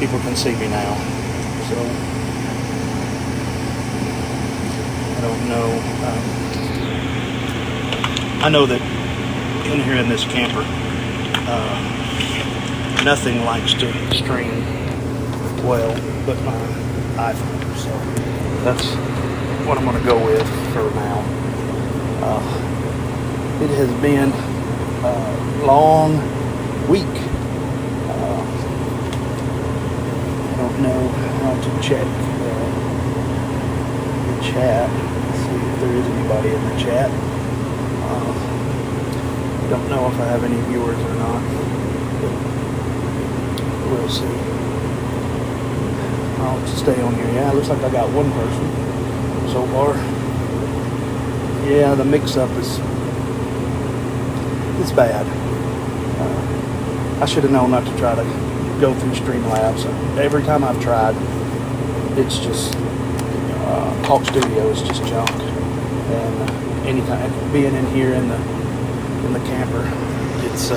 people can see me now. So I don't know. I know that in here in this camper, nothing likes to stream well but my iPhone. So that's what I'm going to go with for now. It has been a long week. I don't know how to check the chat. Let's see if there is anybody in the chat. Don't know if I have any viewers or not. We'll see. I'll stay on here. Yeah, looks like I got one person so far. Yeah, the mix-up is bad. I should have known not to try to go through Streamlabs. Every time I've tried, it's just Talk Studio is just junk. And anytime being in here in the camper, it's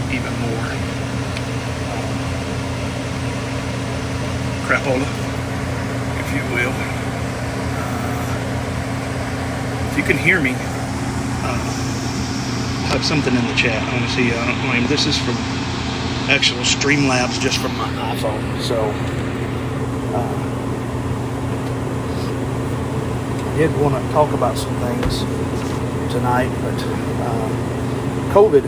even more crapola, if you will. If you can hear me, I'll have something in the chat. I want to see. I mean, this is from actual Streamlabs, just from my iPhone. So I did want to talk about some things tonight, but COVID,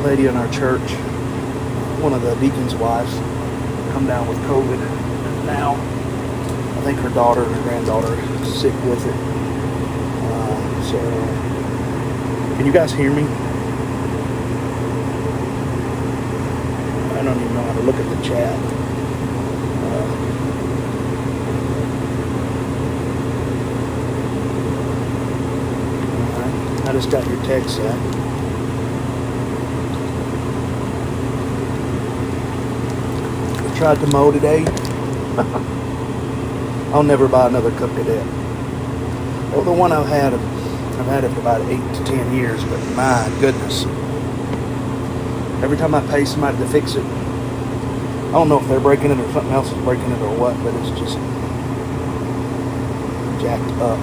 lady in our church, one of the deacon's wives, come down with COVID, and now I think her daughter and her granddaughter is sick with it. So can you guys hear me? I don't even know how to look at the chat. I just got your text set. I tried to mow today. I'll never buy another Cup Cadet. Well, the one I've had it for about 8 to 10 years, but my goodness. Every time I pay somebody to fix it, I don't know if they're breaking it or something else is breaking it or what, but it's just jacked up.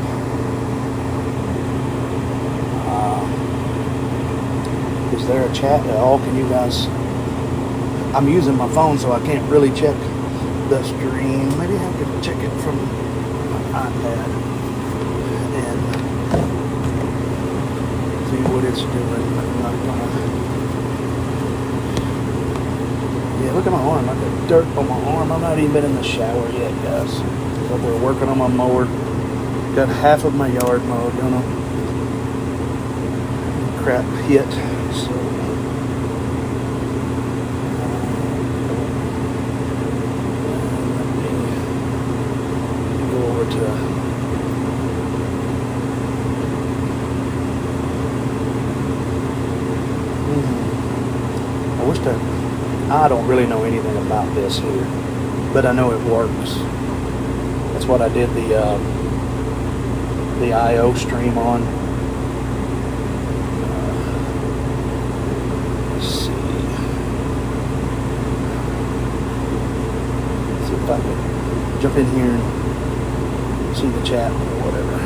Is there a chat at all? Can you guys... I'm using my phone, so I can't really check the stream. Maybe I can check it from my iPad and see what it's doing. I'm not gonna... Yeah, look at my arm. I got dirt on my arm. I've not even been in the shower yet, guys. So they're working on my mower. Got half of my yard mowed. Gonna crap hit. So go over to I don't really know anything about this here, but I know it works. That's what I did the I/O stream on. Let's see if I can jump in here and see the chat or whatever.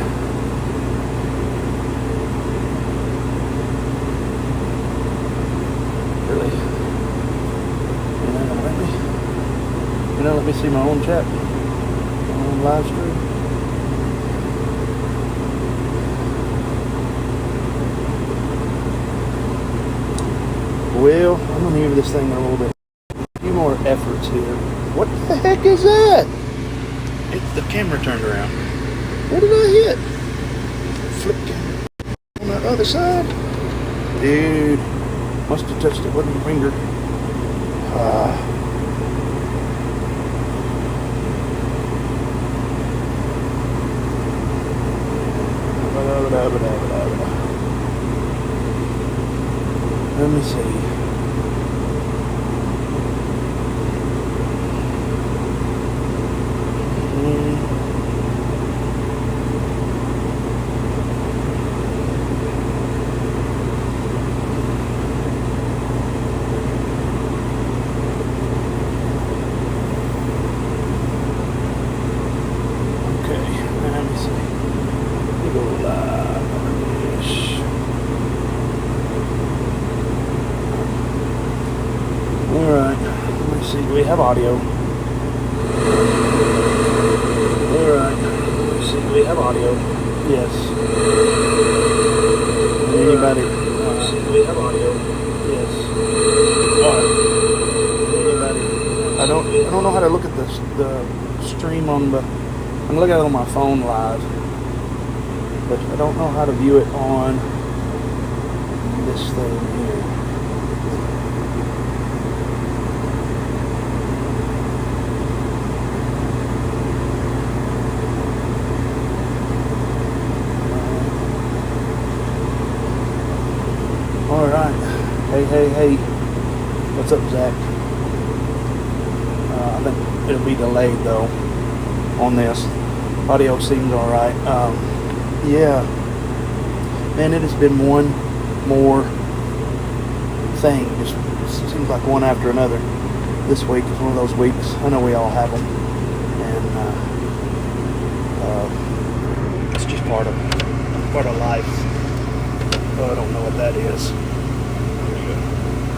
Really? Let me see my own chat on live stream. Well, I'm gonna give this thing a little bit, a few more efforts here. What the heck is that? The camera turned around. What did I hit? Flip camera on the other side. Dude, must have touched it with my finger. Let me see. Alright, let me see, do we have audio? Alright, let me see, do we have audio? Yes. Anybody? Do we have audio? Yes. Alright. Anybody? I don't know how to look at this, the stream on the, I'm looking at it on my phone live, but I don't know how to view it on this thing here. Alright. Hey. What's up, Zach? I think it'll be delayed, though, on this. Audio seems alright. Yeah. Man, it has been one more thing. Just seems like one after another. This week is one of those weeks. I know we all have them. And it's just part of life. Oh, I don't know what that is.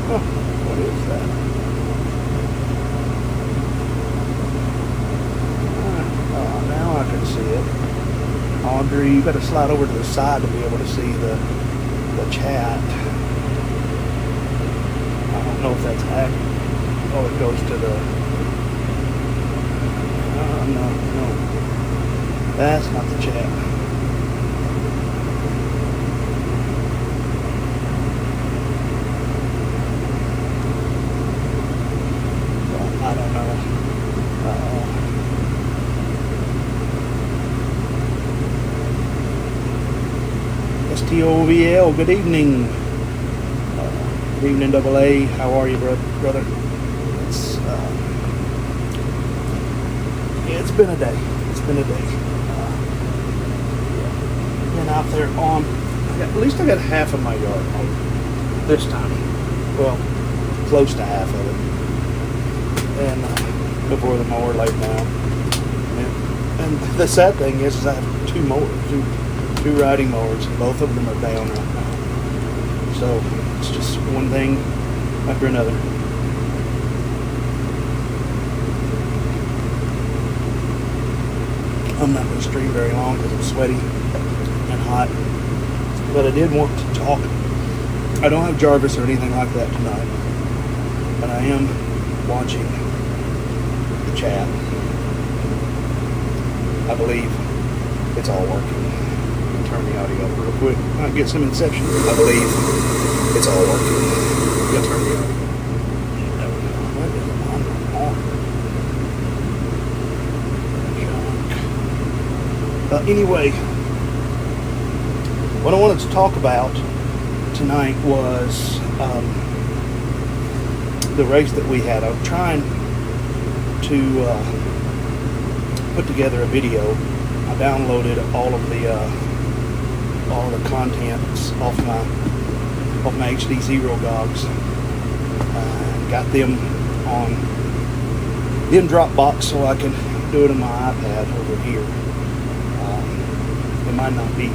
Huh, what is that? Now I can see it. Audrey, you better slide over to the side to be able to see the chat. I don't know if that's active. Oh, it goes to the... No. That's not the chat. I don't know. STOVL, good evening. Good evening, Double A. How are you, brother? It's it's been a day. Been out there on. At least I got half of my yard mowed this time. Well, close to half of it. And before the mower laid down. And the sad thing is I have two riding mowers, and both of them are down right now. So it's just one thing after another. I'm not going to stream very long because I'm sweaty and hot. But I did want to talk. I don't have Jarvis or anything like that tonight. But I am watching the chat. I believe it's all working. Turn the audio up real quick. Might get some inception. I believe it's all working. You'll turn the audio. What is on? Anyway, what I wanted to talk about tonight was the race that we had. I'm trying to put together a video. I downloaded all of the contents off my HD Zero gogs. Got them in Dropbox so I can do it on my iPad over here. It might not be.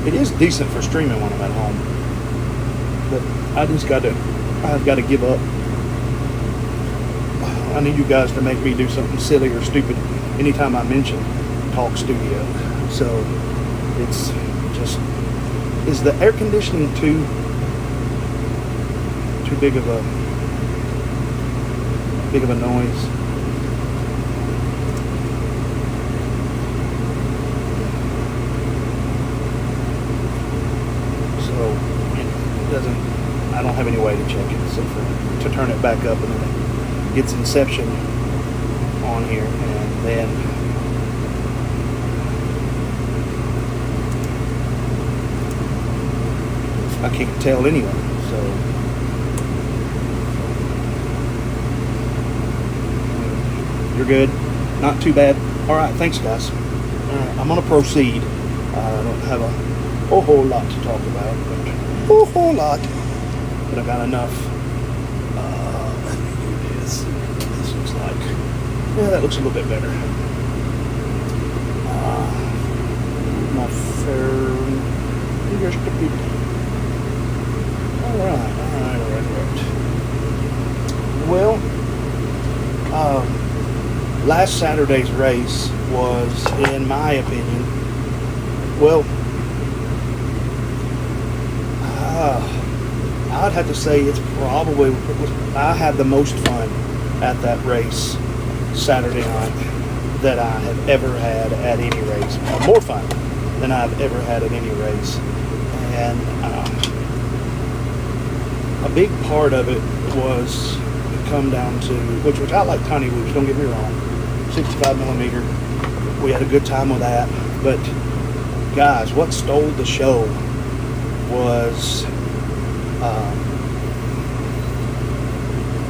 It is decent for streaming when I'm at home, but I've got to give up. I need you guys to make me do something silly or stupid anytime I mention Talk Studio. So it's just, is the air conditioning too big of a noise? So it doesn't, I don't have any way to check it except for to turn it back up, and then it gets Inception on here, and then I can't tell anyway. So you're good, not too bad. All right, thanks, guys. I'm gonna proceed. I don't have a whole lot to talk about, but a whole lot. But I got enough. Let me do this. This looks like, yeah, that looks a little bit better. My fair. Here's the people. All right. Well, last Saturday's race was, in my opinion, well, I'd have to say I had the most fun at that race Saturday night that I have ever had at any race. More fun than I've ever had at any race. And a big part of it was come down to, which I like tiny whoops, don't get me wrong, 65 millimeter. We had a good time with that. But guys, what stole the show was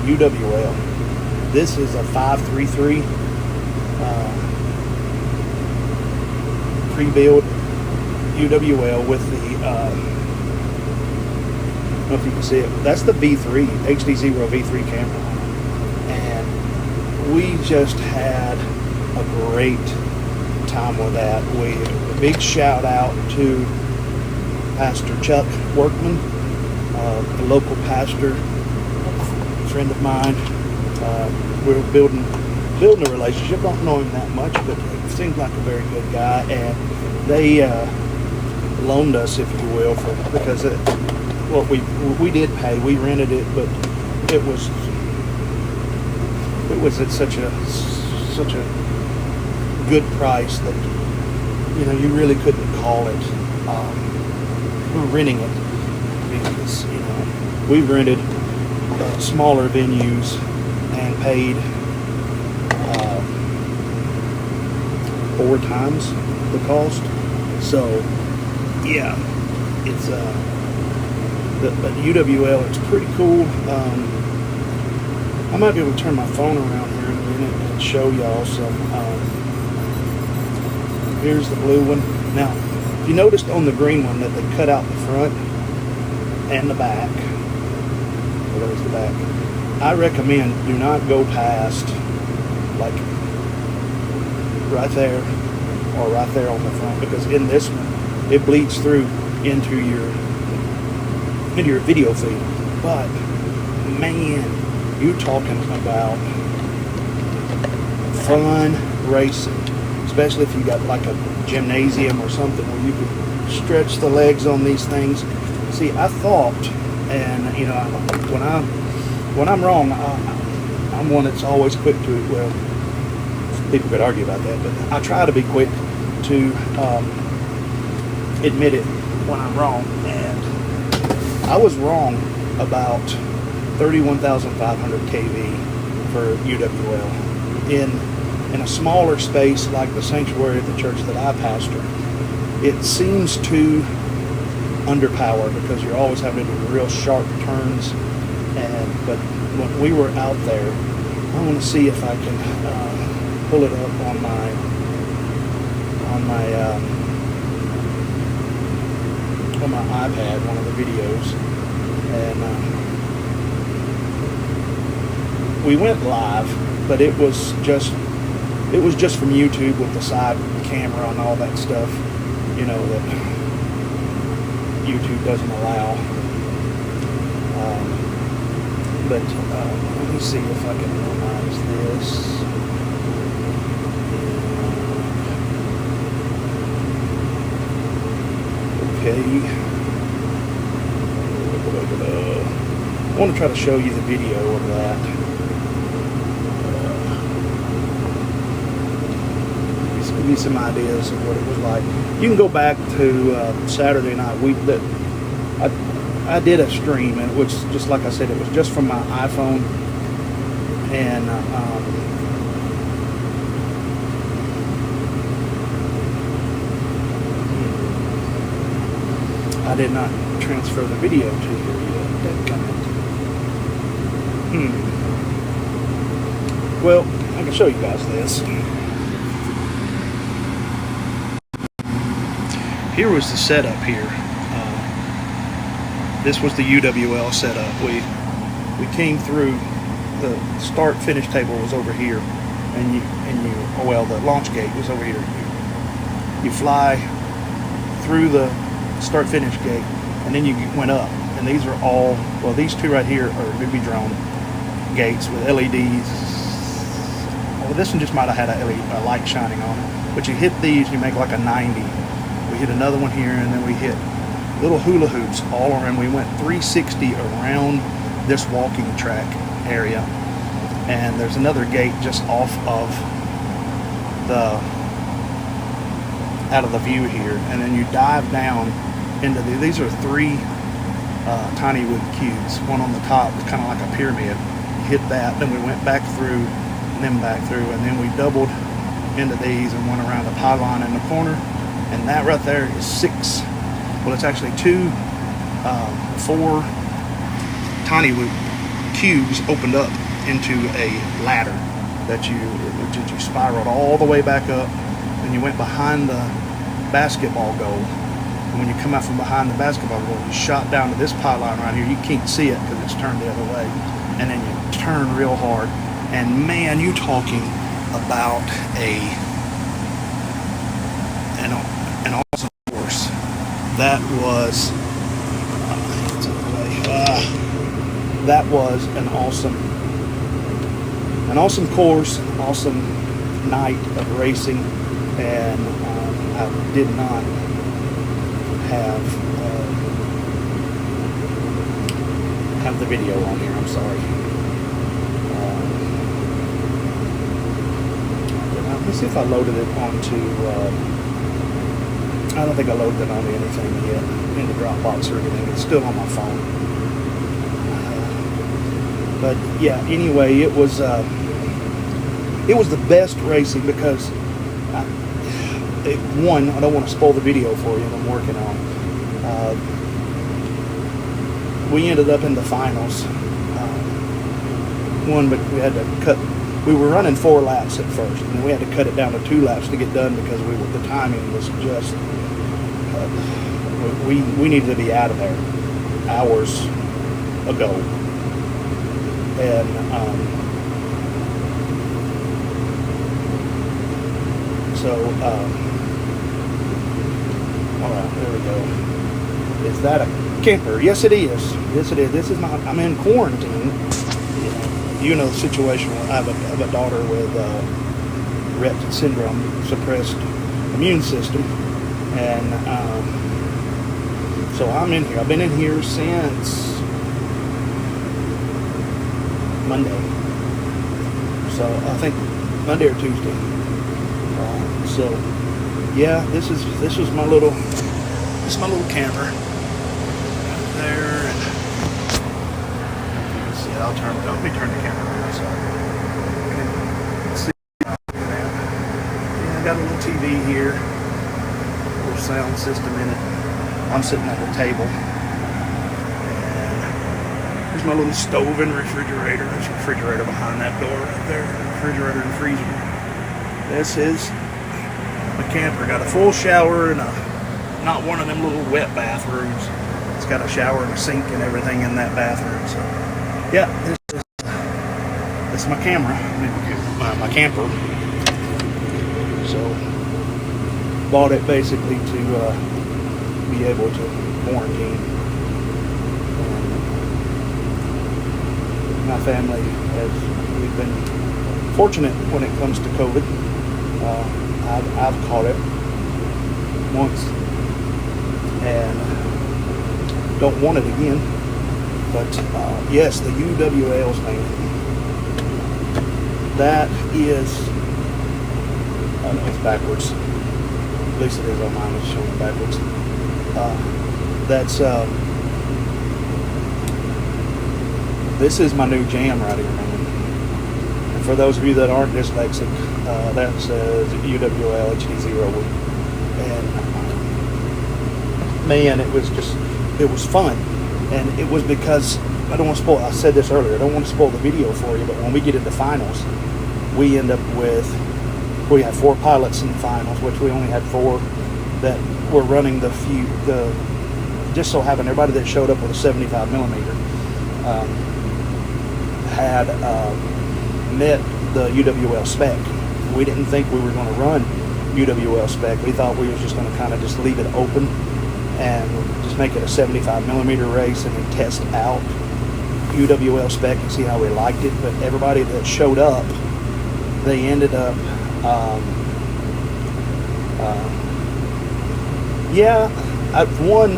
UWL. This is a 533 pre-built UWL with the I don't know if you can see it. That's the V3 HD0 V3 camera, and we just had a great time with that. A big shout out to Pastor Chuck Workman, a local pastor, a friend of mine. We're building a relationship. Don't know him that much, but he seems like a very good guy. And they loaned us, if you will, because we did pay. We rented it, but it was at such a good price that you really couldn't call it. We're renting it because we've rented smaller venues and paid 4 times the cost. So yeah, it's but UWL, it's pretty cool. I might be able to turn my phone around here in a minute and show y'all some. Here's the blue one. Now, if you noticed on the green one that they cut out the front and the back. Well, there's the back. I recommend do not go past like right there or right there on the front, because in this one it bleeds through into your video feed. But man, you talking about fun racing, especially if you got like a gymnasium or something where you can stretch the legs on these things. See, I thought, and when I'm wrong, I'm one that's always quick to, well, people could argue about that, but I try to be quick to admit it when I'm wrong. And I was wrong about 31,500 kV for UWL. In a smaller space like the sanctuary of the church that I pastor, it seems too underpowered because you're always having to do real sharp turns. But when we were out there, I want to see if I can pull it up on my iPad, one of the videos, and we went live, but it was just from YouTube with the side camera and all that stuff, that YouTube doesn't allow. But let me see if I can minimize this. Okay. I want to try to show you the video of that. Just give you some ideas of what it was like. You can go back to Saturday night. I did a stream, and it was just like I said, it was just from my iPhone, and I did not transfer the video to you yet. Well, I can show you guys this. Here was the setup here. This was the UWL setup. We came through, the start finish table was over here, and the launch gate was over here. You fly through the start finish gate, and then you went up. And these are all, well, these two right here are Newbie Drone. gates with LEDs. Well, this one just might have had a light shining on it. But you hit these, you make like a 90. We hit another one here, and then we hit little hula hoops all around. We went 360 around this walking track area. And there's another gate just off of out of the view here. And then you dive down into these are 3 tiny wood cubes. One on the top was kind of like a pyramid. You hit that, then we went back through, and then back through, and then we doubled into these and went around the pylon in the corner. And that right there is 6. Well, it's actually 4 tiny wood cubes opened up into a ladder that you spiraled all the way back up, and you went behind the basketball goal. And when you come out from behind the basketball goal, you shot down to this pylon right here. You can't see it because it's turned the other way. And then you turn real hard. And man, you talking about an awesome course. That was an awesome course, awesome night of racing, and I did not have the video on here. I'm sorry. Let me see if I loaded it onto. I don't think I loaded it onto anything yet in the Dropbox or anything. It's still on my phone. But yeah, anyway, it was the best racing because one, I don't want to spoil the video for you that I'm working on. We ended up in the finals. But we had to cut. We were running 4 laps at first, and we had to cut it down to 2 laps to get done because the timing was just. We needed to be out of there hours ago, and all right, there we go. Is that a camper? Yes, it is. Yes, it is. This is not. I'm in quarantine. You know the situation. I have a daughter with Rett syndrome, suppressed immune system, and so I'm in here. I've been in here since Monday. So I think Monday or Tuesday. So yeah, this was my little camper there. And you can see it. Let me turn the camera around so you can see. Yeah, I got a little TV here, little sound system in it. I'm sitting at the table, and there's my little stove and refrigerator. There's a refrigerator behind that door right there. Refrigerator and freezer. This is my camper. Got a full shower and not one of them little wet bathrooms. It's got a shower and a sink and everything in that bathroom. So yeah, this is my camera. My camper. So bought it basically to be able to quarantine. My family we've been fortunate when it comes to COVID. I've caught it once and don't want it again. But yes, the UWLs, man. That is, I know it's backwards. At least it is on mine. It's showing backwards. This is my new jam right here, man. And for those of you that aren't dyslexic, that says UWL HD0. And man, it was fun. And it was because, I don't want to spoil, I said this earlier, I don't want to spoil the video for you, but when we get into finals, we end up with, we had 4 pilots in the finals, which we only had 4 that were running just so happened everybody that showed up with a 75 millimeter had met the UWL spec. We didn't think we were going to run UWL spec. We thought we were just going to kind of just leave it open and just make it a 75 millimeter race and then test out UWL spec and see how we liked it. But everybody that showed up, they ended up, one,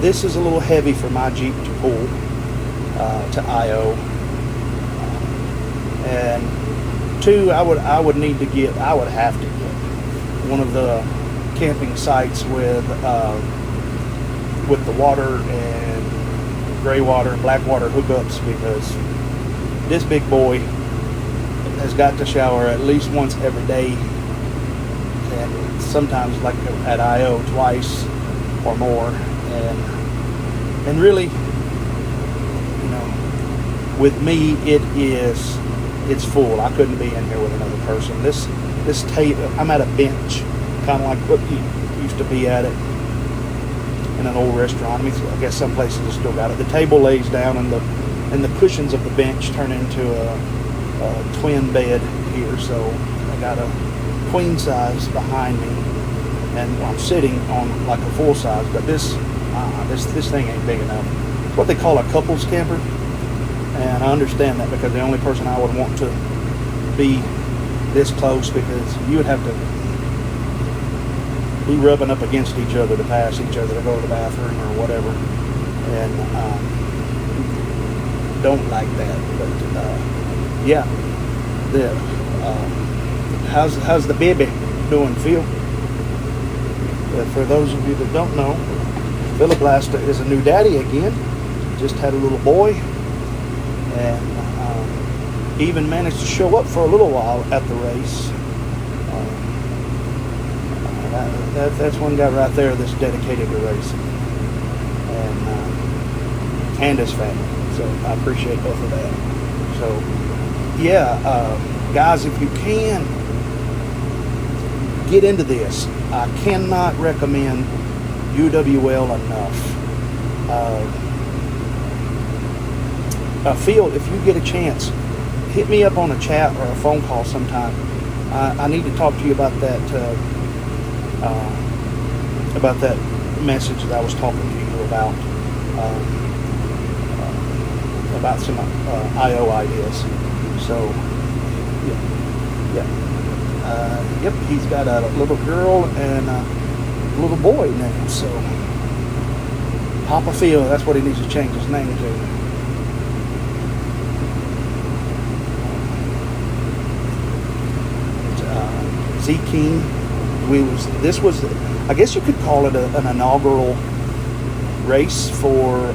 this is a little heavy for my Jeep to pull to IO, and two, I would have to get one of the camping sites with the water and gray water, black water hookups, because this big boy has got to shower at least once every day, and sometimes like at IO twice or more, and really, you know, with me it's full. I couldn't be in here with another person. This table, I'm at a bench, kind of like what you used to be at it in an old restaurant. I mean, I guess some places have still got it. The table lays down, and the cushions of the bench turn into a twin bed here. So I got a queen size behind me, and I'm sitting on like a full size. But this thing ain't big enough. It's what they call a couples camper, and I understand that, because the only person I would want to be this close, because you would have to be rubbing up against each other to pass each other to go to the bathroom or whatever, and don't like that. But yeah, how's the baby doing, Phil? For those of you that don't know, Philiblaster is a new daddy again. Just had a little boy, and even managed to show up for a little while at the race. That's one guy right there that's dedicated to racing, and his family. So I appreciate both of that. So yeah, guys, if you can get into this, I cannot recommend UWL enough. Phil, if you get a chance, hit me up on a chat or a phone call sometime. I need to talk to you about that message that I was talking to you about some IO ideas. So yep, he's got a little girl and a little boy now. So Papa Phil, that's what he needs to change his name to. Z King. This was, I guess you could call it an inaugural race for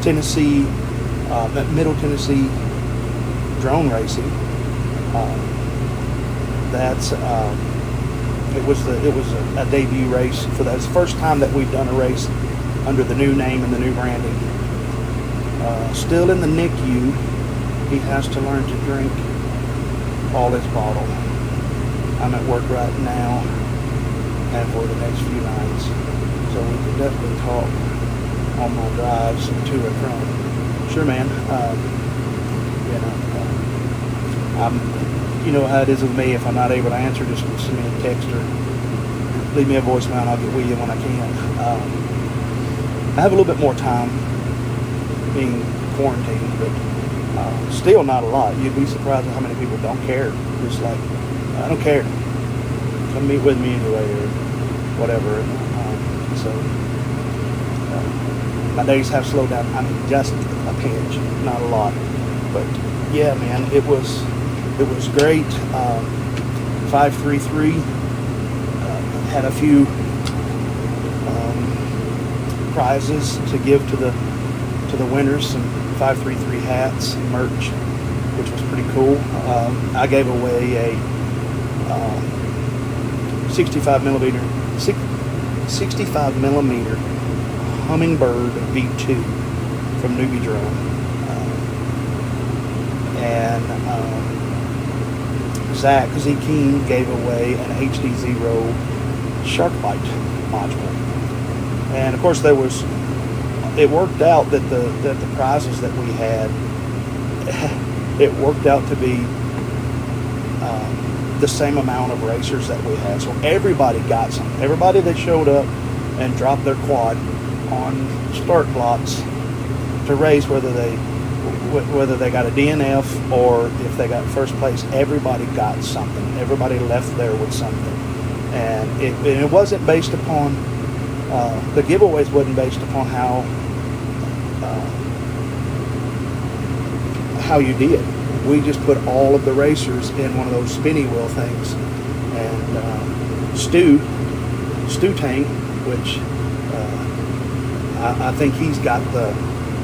Tennessee, Middle Tennessee drone racing. It was a debut race for that. It's the first time that we've done a race under the new name and the new branding. Still in the NICU, he has to learn to drink all his bottle. I'm at work right now and for the next few nights, so we can definitely talk on my drives to and from. Sure, man. You know how it is with me. If I'm not able to answer, just send me a text or leave me a voicemail, and I'll get with you when I can. I have a little bit more time being quarantined, but still not a lot. You'd be surprised at how many people don't care. Just like, I don't care. Come meet with me anyway, or whatever. My days have slowed down. I mean, just a pinch, not a lot. But yeah, man, it was great. 533 had a few prizes to give to the winners. Some 533 hats and merch, which was pretty cool. I gave away a 65 millimeter Hummingbird V2 from Newbie Drone, and Zach Z King gave away an HD0 shark bite module. And of course, it worked out that the prizes that we had, it worked out to be the same amount of racers that we had. So everybody got some. Everybody that showed up and dropped their quad on start blocks to race, whether they got a DNF or if they got first place. Everybody got something. Everybody left there with something, and it wasn't based upon the giveaways wasn't based upon how you did. We just put all of the racers in one of those spinny wheel things, and Stu Tank, which I think he's got the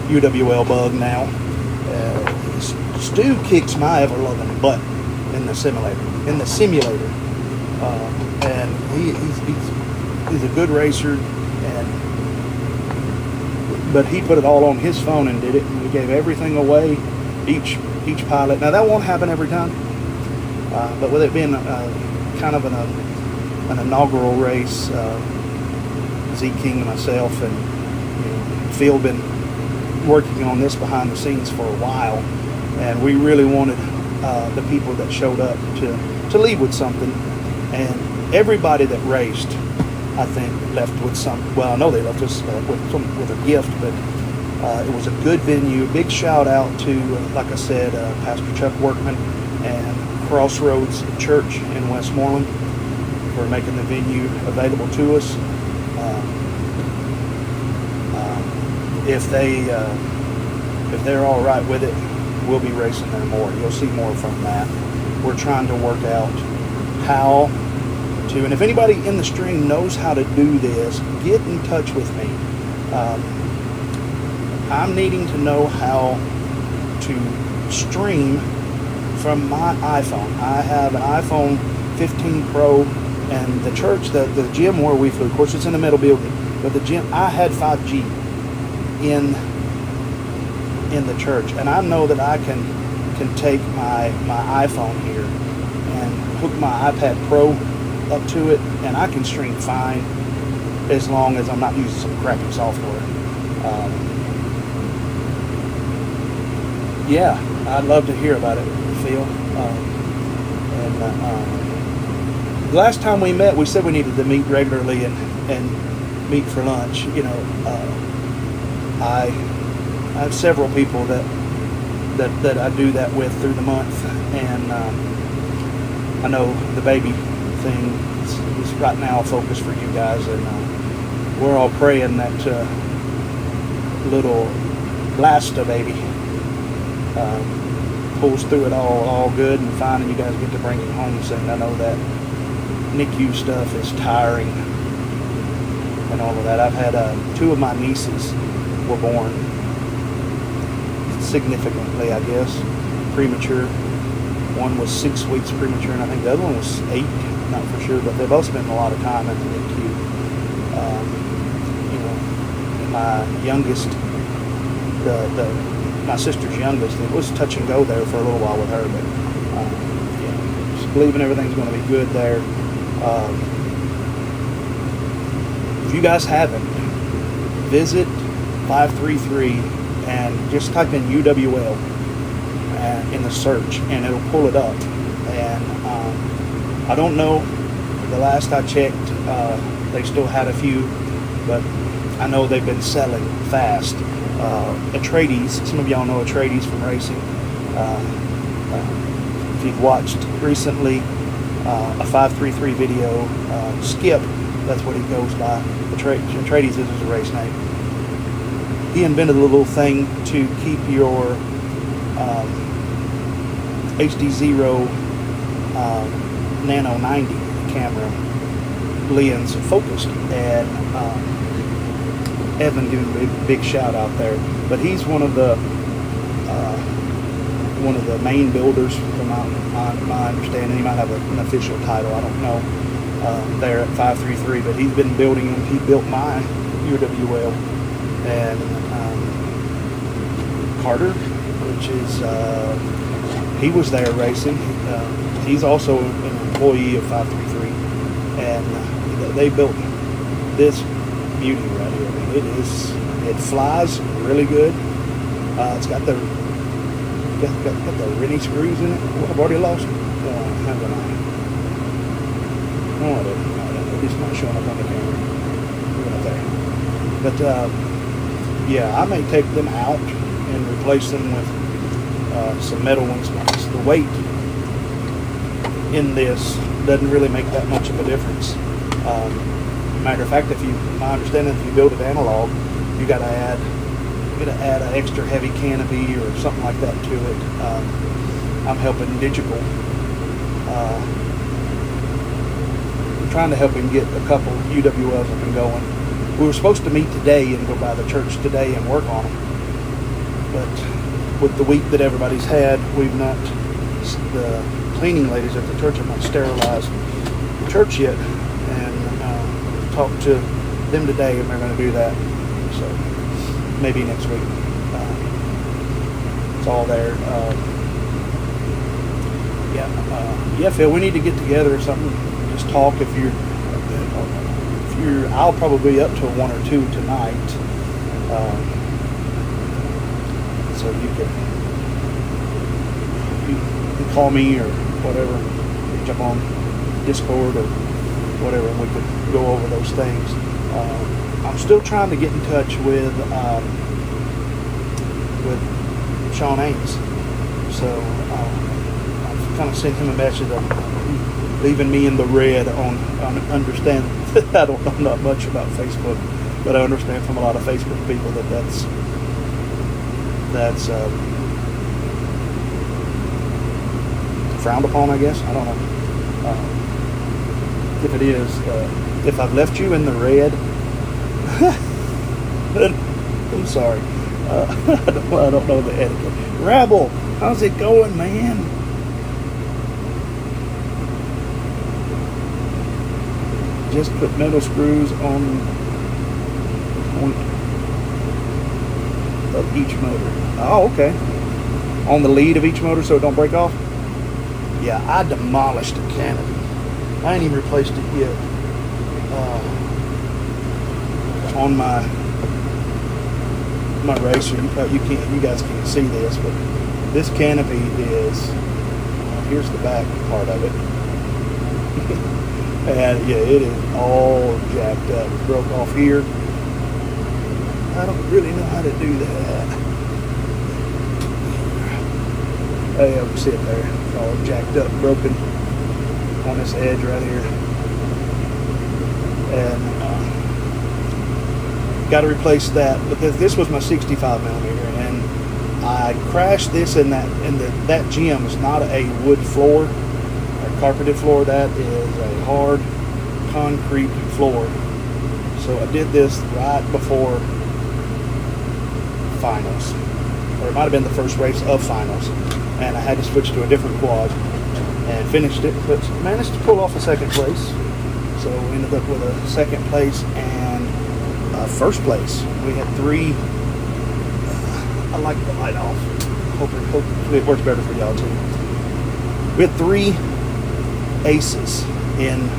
UWL bug now. Stu kicks my ever-loving butt in the simulator. And he's a good racer, but he put it all on his phone and did it. And we gave everything away, each pilot. Now that won't happen every time, but with it being kind of an inaugural race, Z King and myself and Phil been working on this behind the scenes for a while, and we really wanted the people that showed up to leave with something. And everybody that raced, I think, left with some. Well, I know they left us with a gift, but it was a good venue. Big shout out to, like I said, Pastor Chuck Workman and Crossroads Church in Westmoreland for making the venue available to us. If they're all right with it, we'll be racing there more. You'll see more from that. We're trying to work out how to, and if anybody in the stream knows how to do this, get in touch with me. I'm needing to know how to stream from my iPhone. I have an iPhone 15 Pro, and the church, the gym where we flew, of course it's in the metal building, but the gym, I had 5G in the church, and I know that I can take my iPhone here and hook my iPad Pro up to it, and I can stream fine as long as I'm not using some crappy software. Yeah, I'd love to hear about it, Phil. The last time we met, we said we needed to meet regularly and meet for lunch. You know, I have several people that I do that with through the month, and I know the baby thing is right now a focus for you guys, and we're all praying that little Blasta baby pulls through it all good and fine, and you guys get to bring him home soon. I know that NICU stuff is tiring and all of that. I've had two of my nieces were born significantly, I guess, premature. One was 6 weeks premature, and I think the other one was 8, not for sure, but they both spent a lot of time at the NICU. You know, my youngest, my sister's youngest, it was touch and go there for a little while with her, but yeah, just believing everything's going to be good there. If you guys haven't, visit 533 and just type in UWL in the search, and it'll pull it up. And I don't know, the last I checked, they still had a few, but I know they've been selling fast. Atreides, some of y'all know Atreides from racing. If you've watched recently a 533 video, Skip, that's what he goes by. Atreides is his race name. He invented a little thing to keep your HD0 Nano 90 camera lens focused, and Evan giving a big shout out there. But he's one of the main builders, from my understanding. He might have an official title, I don't know, there at 533, but he's been building them. He built my UWL. And Carter, which is, he was there racing. He's also an employee of 533, and they built this beauty right here. I mean, it flies really good. It's got the Rennie screws in it. Oh, I've already lost it. Haven't I? No, I didn't. It's not showing up on the camera. Right there. But yeah, I may take them out and replace them with some metal ones. The weight in this doesn't really make that much of a difference. Matter of fact, my understanding, if you build it analog, you got to add an extra heavy canopy or something like that to it. I'm helping Digital. I'm trying to help him get a couple UWLs up and going. We were supposed to meet today and go by the church today and work on them, but with the week that everybody's had, the cleaning ladies at the church have not sterilized the church yet, and talked to them today, and they're going to do that. So maybe next week. It's all there. Yeah, Phil, we need to get together or something. Just talk. If you're, I'll probably be up to 1 or 2 tonight. So you can call me or whatever, jump on Discord or whatever, and we could go over those things. I'm still trying to get in touch with Sean Ames. So I've kind of sent him a message of leaving me in the red on understand. I don't know not much about Facebook, but I understand from a lot of Facebook people that's frowned upon, I guess. I don't know. If it is, if I've left you in the red, I'm sorry. I don't know the etiquette. Rabble, how's it going, man? Just put metal screws on the point of each motor. Oh, okay. On the lead of each motor so it don't break off? Yeah, I demolished the canopy. I ain't even replaced it yet. On my racer, you guys can't see this, but this canopy is, here's the back part of it. And yeah, it is all jacked up. It broke off here. I don't really know how to do that. Hey, you can see it there. It's all jacked up, broken on this edge right here. And got to replace that, because this was my 65 millimeter, and I crashed this in that gym is not a wood floor or carpeted floor. That is a hard concrete floor. So I did this right before finals, or it might have been the first race of finals, and I had to switch to a different quad and finished it, but managed to pull off a second place. So we ended up with a second place and first place. We had 3. I like the light off. Hopefully it works better for y'all too. We had 3 aces in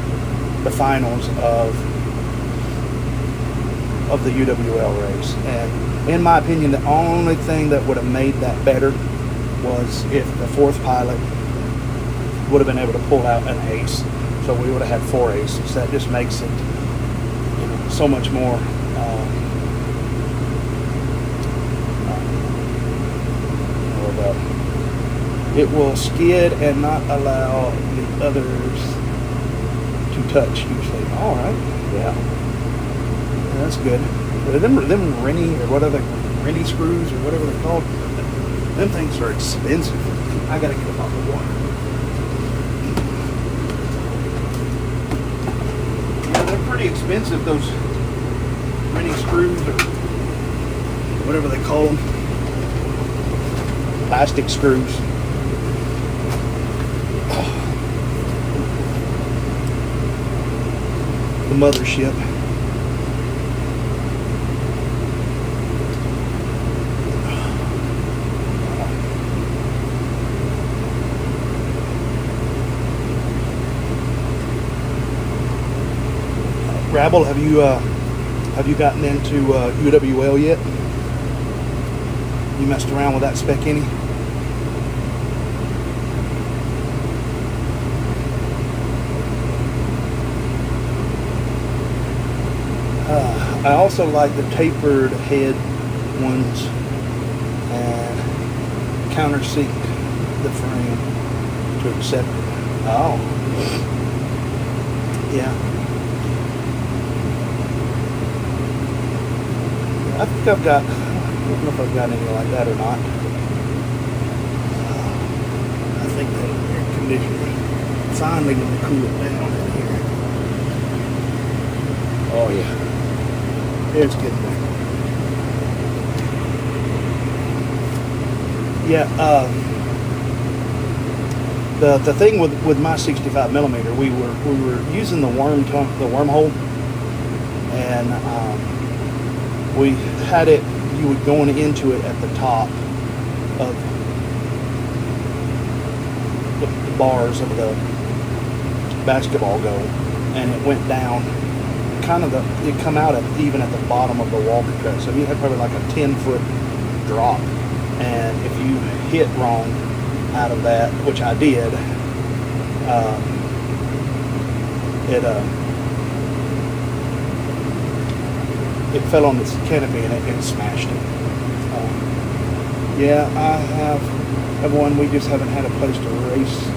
the finals of the UWL race, and in my opinion, the only thing that would have made that better was if the 4th pilot would have been able to pull out an ace. So we would have had 4 aces. That just makes it, so much more it will skid and not allow the others to touch usually. All right, yeah, that's good. Them Rennie, or whatever, Rennie screws or whatever they're called, them things are expensive. I gotta get them off the water. Yeah, they're pretty expensive, those Rennie screws or whatever they call them. Plastic screws. The mothership. Rabble, have you gotten into UWL yet? You messed around with that spec any? I also like the tapered head ones and countersink the frame to accept it. Oh, yeah. I think I don't know if I've got any like that or not. I think that air conditioner finally going to cool it down in here. Oh yeah, it's getting there. Yeah, the thing with my 65 millimeter, we were using the wormhole, and we had it. You would go into it at the top of the bars of the basketball goal, and it went down. It come out even at the bottom of the walker cut. So you had probably like a 10-foot drop, and if you hit wrong out of that, which I did, it fell on this canopy and it smashed it. Yeah, I have one. We just haven't had a place to race.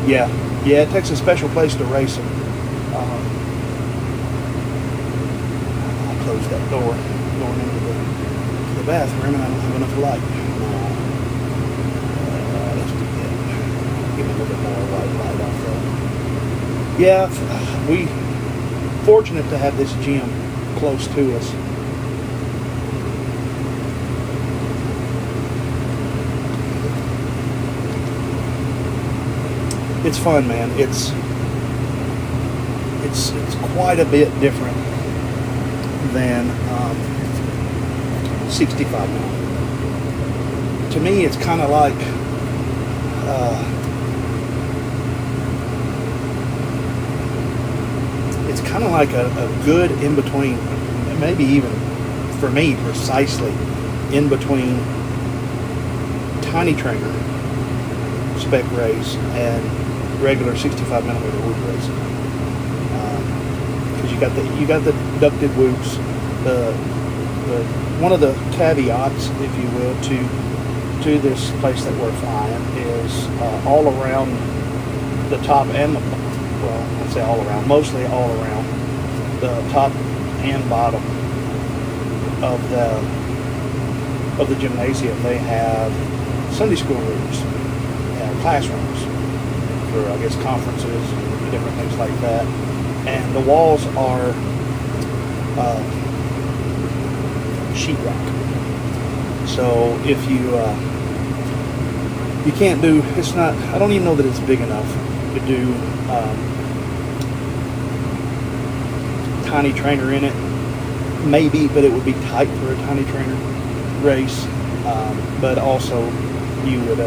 Yeah, it takes a special place to race them. I'll close that door going into the bathroom, and I don't have enough light. Let's do that. Give me a little bit more white light off there. Yeah, we fortunate to have this gym close to us. It's fun, man. It's quite a bit different than 65 millimeter. To me, it's kind of like a good in between, maybe even for me precisely in between tiny trainer spec race and regular 65 millimeter wood racing, because you got the ducted whoops. The one of the caveats, if you will, to this place that we're flying is all around the top and I'd say all around, mostly all around the top and bottom of the gymnasium. They have Sunday school rooms and classrooms for, I guess, conferences and different things like that. And the walls are sheetrock. So if you can't do, it's not, I don't even know that it's big enough to do tiny trainer in it. Maybe, but it would be tight for a tiny trainer race. But also you would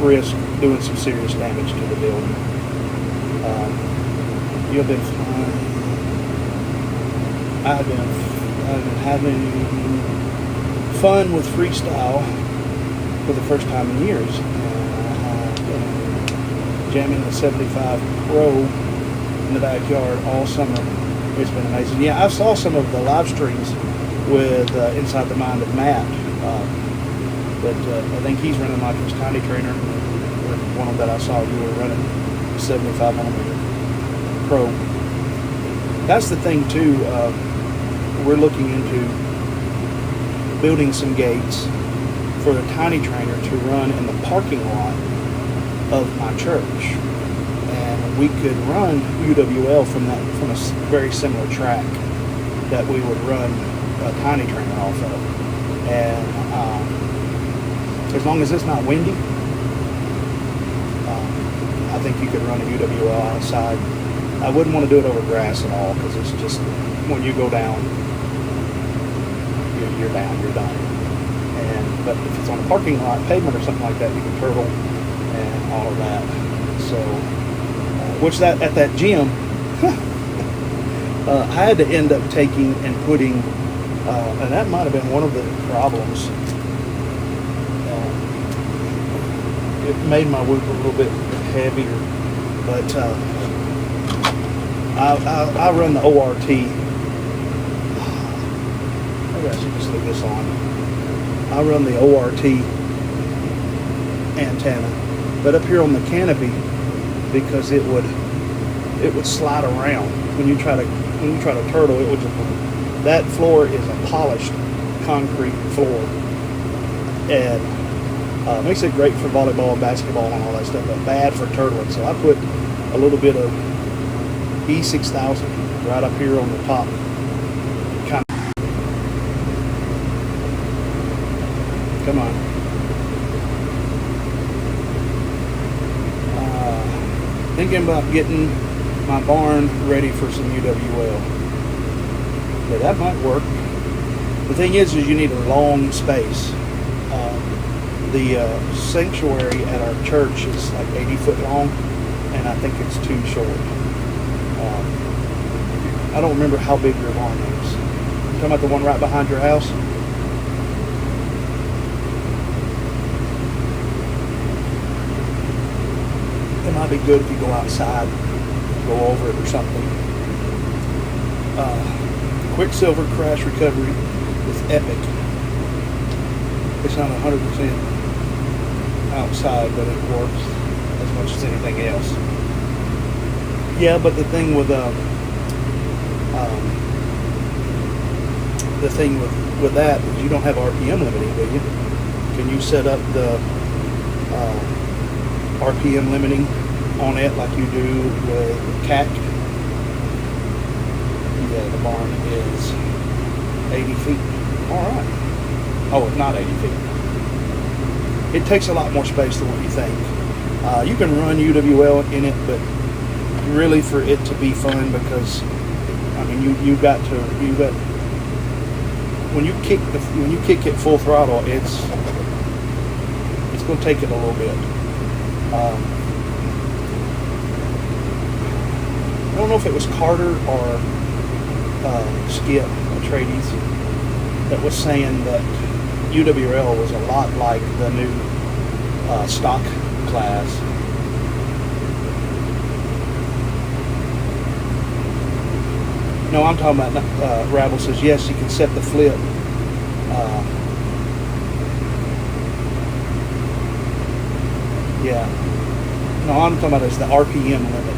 risk doing some serious damage to the building. You've been flying. I've been having fun with freestyle for the first time in years. I've been jamming the 75 Pro in the backyard all summer. It's been amazing. Yeah, I saw some of the live streams with Inside the Mind of Matt. But I think he's running like his tiny trainer. One of that I saw, you were running 75 millimeter Pro. That's the thing too. We're looking into building some gates for the tiny trainer to run in the parking lot of my church, and we could run UWL from a very similar track that we would run a tiny trainer off of, and as long as it's not windy, I think you could run a UWL outside. I wouldn't want to do it over grass at all, because it's just, when you go down, you're down, you're done. But if it's on a parking lot, pavement or something like that, you can turtle and all of that. So, at that gym, I had to end up taking and putting, and that might have been one of the problems. It made my whoop a little bit heavier, but I run the ORT. maybe I should just leave this on. I run the ORT antenna, but up here on the canopy, because it would slide around when you try to turtle. It would just, that floor is a polished concrete floor, and makes it great for volleyball and basketball and all that stuff, but bad for turtling. So I put a little bit of E6000 right up here on the top. Come on. Thinking about getting my barn ready for some UWL. Yeah, that might work. The thing is you need a long space. The sanctuary at our church is like 80 foot long, and I think it's too short. I don't remember how big your barn is. You talking about the one right behind your house? It might be good if you go outside, go over it or something. Quicksilver crash recovery is epic. It's not 100% outside, but it works as much as anything else. Yeah, but the thing with that is you don't have RPM limiting, do you? Can you set up the RPM limiting on it like you do with CAC? Yeah, the barn is 80 feet. All right. Oh, it's not 80 feet. It takes a lot more space than what you think. You can run UWL in it, but really for it to be fun, because I mean you got when you kick it full throttle, it's going to take it a little bit. I don't know if it was Carter or Skip Atreides that was saying that UWL was a lot like the new stock class. No, I'm talking about, Rabble says, yes, you can set the flip. Yeah. No, I'm talking about is the RPM limit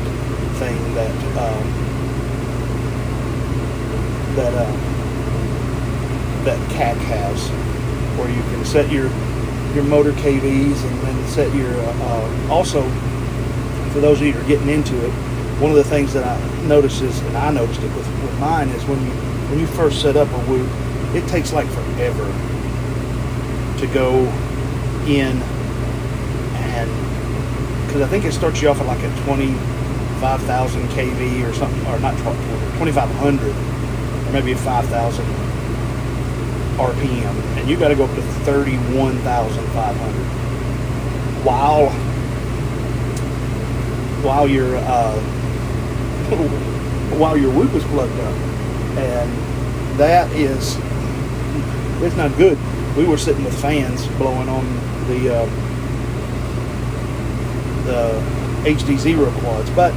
thing that CAC has, where you can set your motor KVs and then set your, also, for those of you who are getting into it, one of the things that I noticed is, and I noticed it with mine, is when you first set up a Whoop, it takes like forever to go in, and because I think it starts you off at like a 25,000 kV or something, or not 2,500, or maybe a 5,000 RPM, and you got to go up to 31,500 while your Whoop is plugged up, and it's not good. We were sitting with fans blowing on the HD0 quads, but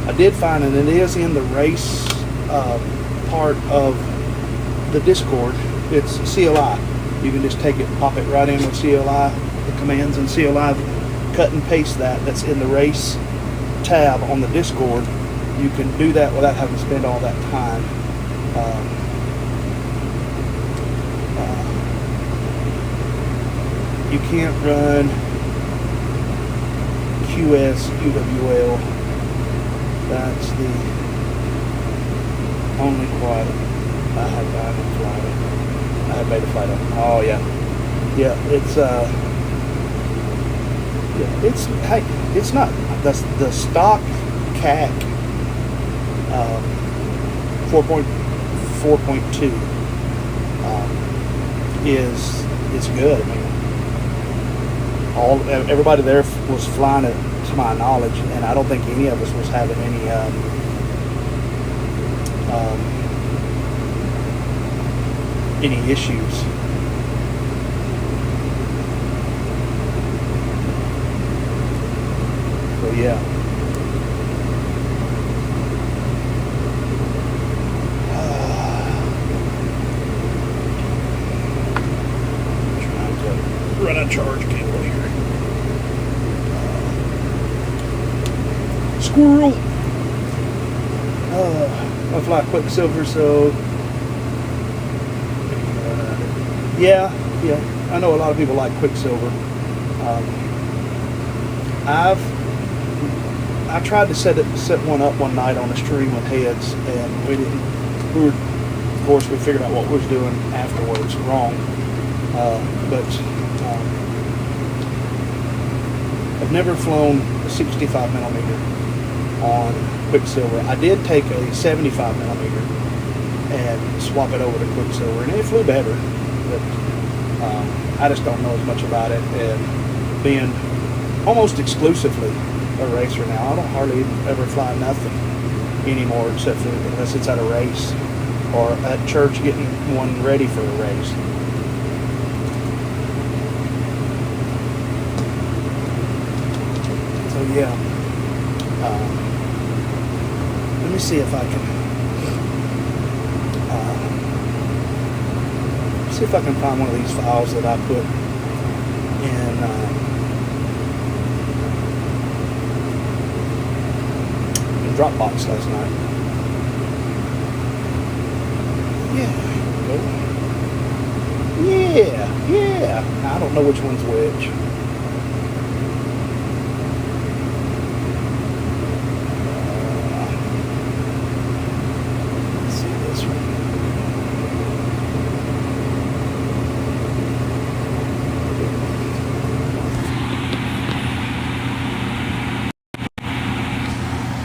I did find, and it is in the race part of the Discord, it's CLI. You can just take it, pop it right in with CLI, the commands in CLI, cut and paste that's in the race tab on the Discord. You can do that without having to spend all that time. You can't run QS UWL. That's the only quad I have flight. I have made a flight on. Oh yeah, it's not the stock CAC 4.2 is good. I mean, everybody there was flying it, to my knowledge, and I don't think any of us was having any issues. So yeah. squirrel. I fly Quicksilver, so yeah. I know a lot of people like Quicksilver. I tried to set one up one night on a stream with heads, and we didn't. Of course, we figured out what we was doing afterwards wrong. But I've never flown a 65 millimeter on Quicksilver. I did take a 75 millimeter and swap it over to Quicksilver, and it flew better. But I just don't know as much about it, and being almost exclusively a racer now, I don't hardly ever fly nothing anymore except for unless it's at a race or at church getting one ready for a race. So yeah, let me see if I can find one of these files that I put in Dropbox last night. Yeah, yeah. I don't know which one's which. Let's see this one.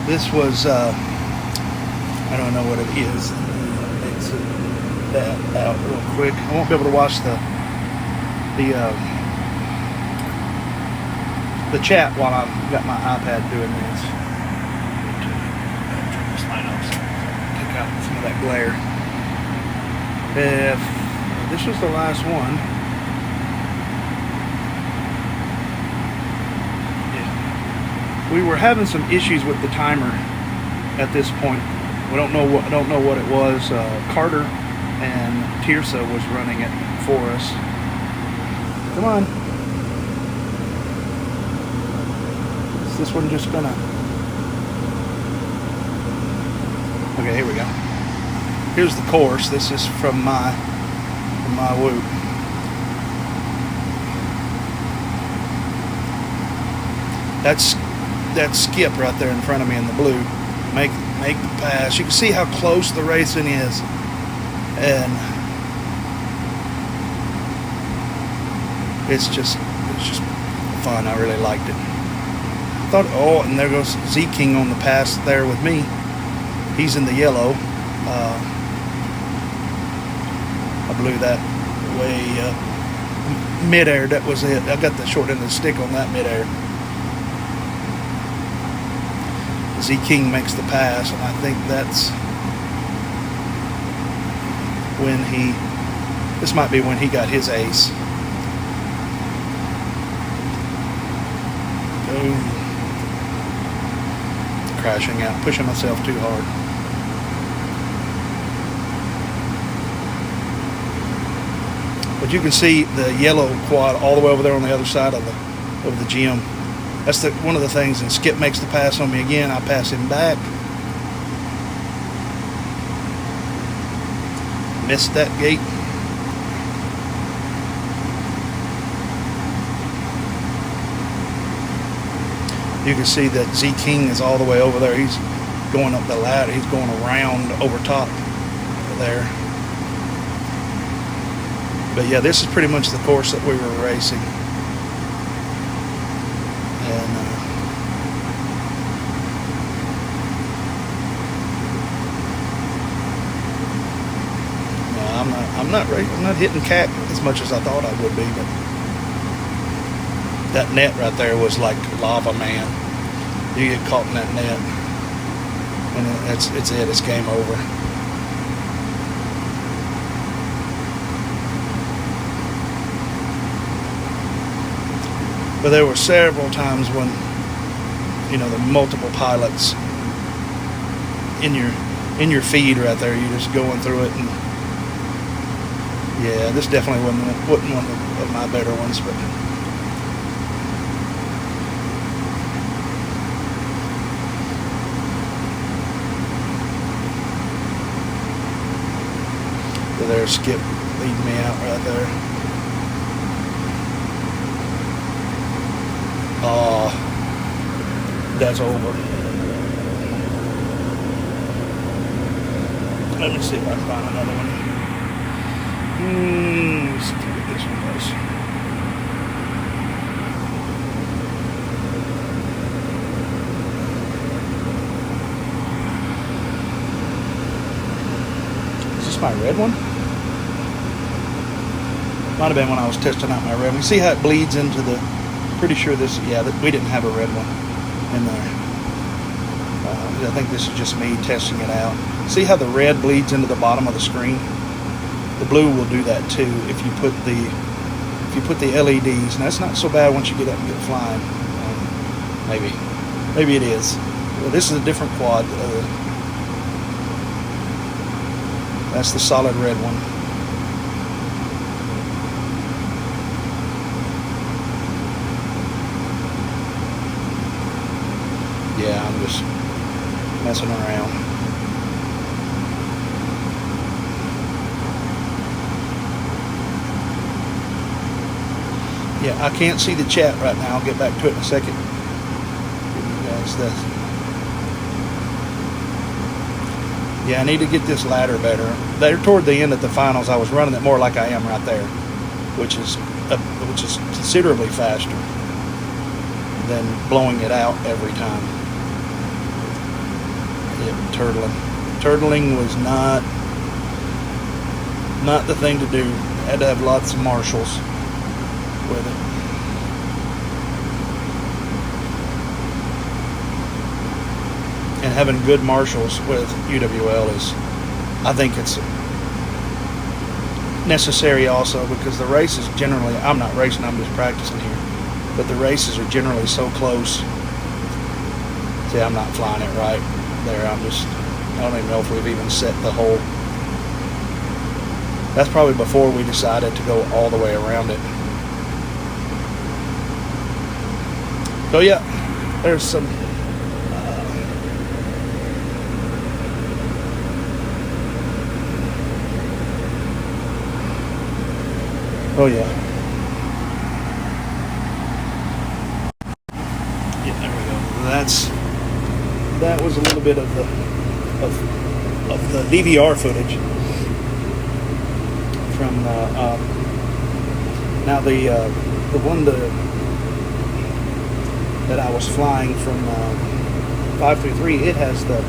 This was, I don't know what it is. Exit that out real quick. I won't be able to watch the chat while I've got my iPad doing this. Turn this light off so take out some of that glare. If this was the last one. We were having some issues with the timer at this point. We don't know what it was. Carter and Tirsa was running it for us. Come on. Is this one just gonna? Okay, here we go. Here's the course. This is from my Whoop. That's Skip right there in front of me in the blue. Make the pass. You can see how close the racing is, and it's just fun. I really liked it. I thought, oh, and there goes Z King on the pass there with me. He's in the yellow. I blew that way up midair. That was it. I got the short end of the stick on that midair. Z King makes the pass, and I think that's when this might be when he got his ace. Boom. Crashing out, pushing myself too hard. But you can see the yellow quad all the way over there on the other side of the gym. That's one of the things, and Skip makes the pass on me again. I pass him back. Missed that gate. You can see that Z King is all the way over there. He's going up the ladder. He's going around over top there. But yeah, this is pretty much the course that we were racing. I'm not hitting CAC as much as I thought I would be, but that net right there was like lava, man. You get caught in that net, and it's it. It's game over. But there were several times when, the multiple pilots in your feed right there. You're just going through it, and yeah, this definitely wasn't one of my better ones, but there's Skip leading me out right there. Oh, that's over. Let me see if I can find another one. Let's see what this one was. Is this my red one? Might have been when I was testing out my red one. See how it bleeds into the... Pretty sure this... Yeah, we didn't have a red one in there. I think this is just me testing it out. See how the red bleeds into the bottom of the screen? The blue will do that too if you put the LEDs. And that's not so bad once you get up and get flying. Maybe it is. Well, this is a different quad. That's the solid red one. Yeah, I'm just messing around. Yeah, I can't see the chat right now. I'll get back to it in a second. Give you guys that. Yeah, I need to get this ladder better. There toward the end at the finals, I was running it more like I am right there, which is considerably faster than blowing it out every time. Turtling was not the thing to do. Had to have lots of marshals with it. And having good marshals with UWL is, I think it's necessary also, because the races generally, I'm not racing, I'm just practicing here, but the races are generally so close. See, I'm not flying it right there. I don't even know if we've even set the whole. That's probably before we decided to go all the way around it. So yeah, there's some oh yeah. Yeah, there we go. That was a little bit of the DVR footage from now the one that I was flying from 533. It has the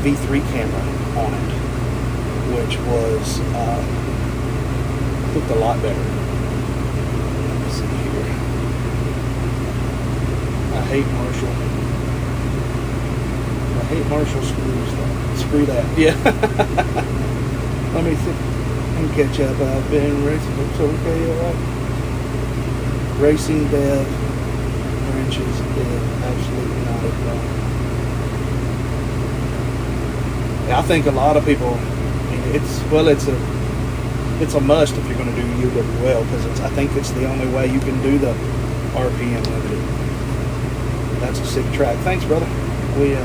V3 camera on it, which was looked a lot better. Let's see here. I hate Marshall screws. Screw that. Yeah. Let me see. And catch up. I've been racing. It's okay, alright. Racing dev. Wrenches dev. Absolutely not a problem. Yeah, I think a lot of people. I mean, it's a must if you're going to do UWL, because I think it's the only way you can do the RPM limited. That's a sick track. Thanks, brother. We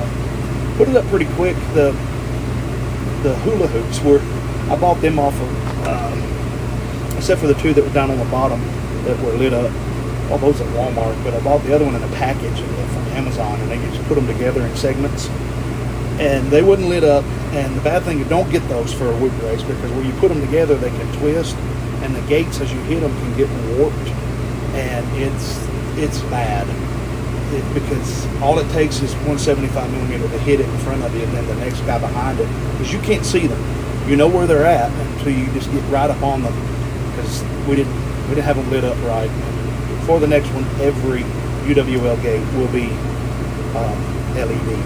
put it up pretty quick. The hula hoops I bought them off of, except for the two that were down on the bottom that were lit up. All those at Walmart, but I bought the other one in a package from Amazon, and they just put them together in segments, and they wouldn't lit up. And the bad thing, you don't get those for a wood race, because when you put them together, they can twist, and the gates as you hit them can get warped, and it's bad. Because all it takes is 175 millimeter to hit it in front of you, and then the next guy behind it, because you can't see them. You know where they're at until you just get right up on them, because we didn't have them lit up right. For the next one, every UWL gate will be LED.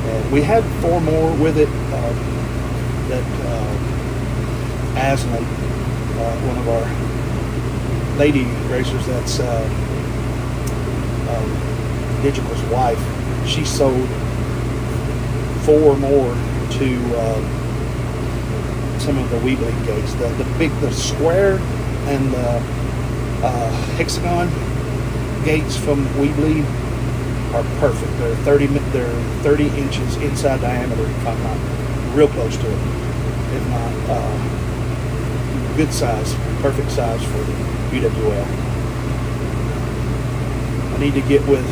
And we had 4 more with it that Aslan, one of our lady racers, that's Digital's wife, she sold 4 more to some of the Weebly gates. The square and the hexagon gates from Weebly are perfect. They're 30 inches inside diameter, if I'm not real close to it, if not good size, perfect size for UWL. I need to get with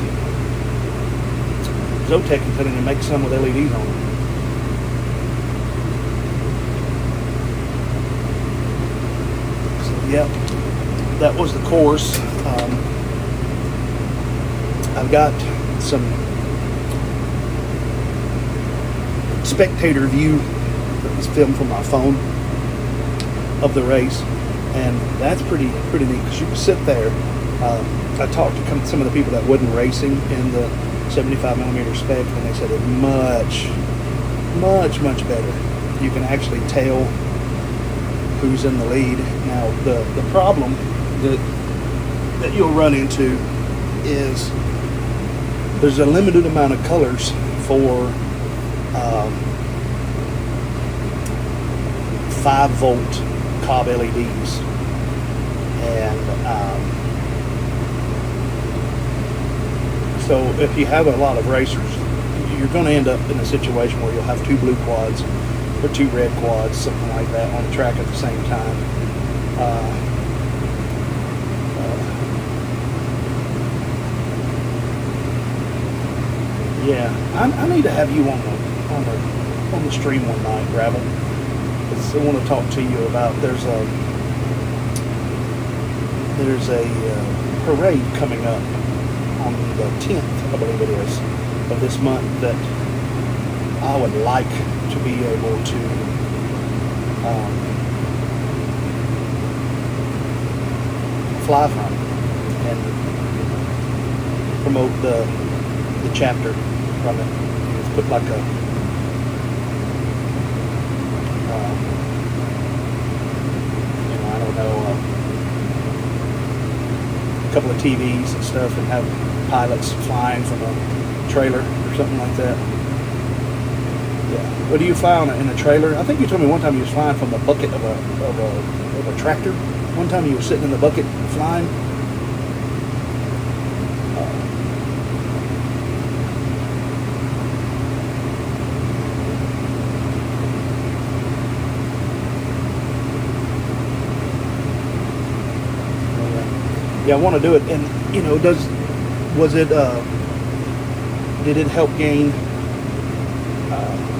Zotec and tell them to make some with LEDs on them. So, yep, that was the course. I've got some spectator view that was filmed from my phone of the race, and that's pretty neat because you can sit there. I talked to some of the people that wasn't racing in the 75mm spec, and they said it's much better. You can actually tell who's in the lead. Now the problem that you'll run into is there's a limited amount of colors for 5-volt Cobb LEDs, and so if you have a lot of racers, you're going to end up in a situation where you'll have 2 blue quads or 2 red quads, something like that, on the track at the same time. Yeah, I need to have you on the stream one night, Gravel. I want to talk to you about there's a parade coming up on the 10th, I believe it is, of this month that I would like to be able to fly from and promote the chapter from it. Put like a I don't know, a couple of TVs and stuff, and have pilots flying from a trailer or something like that. Yeah. What do you fly on in a trailer? I think you told me one time you was flying from the bucket of a tractor. One time you were sitting in the bucket flying. Yeah, I want to do it, and did it help gain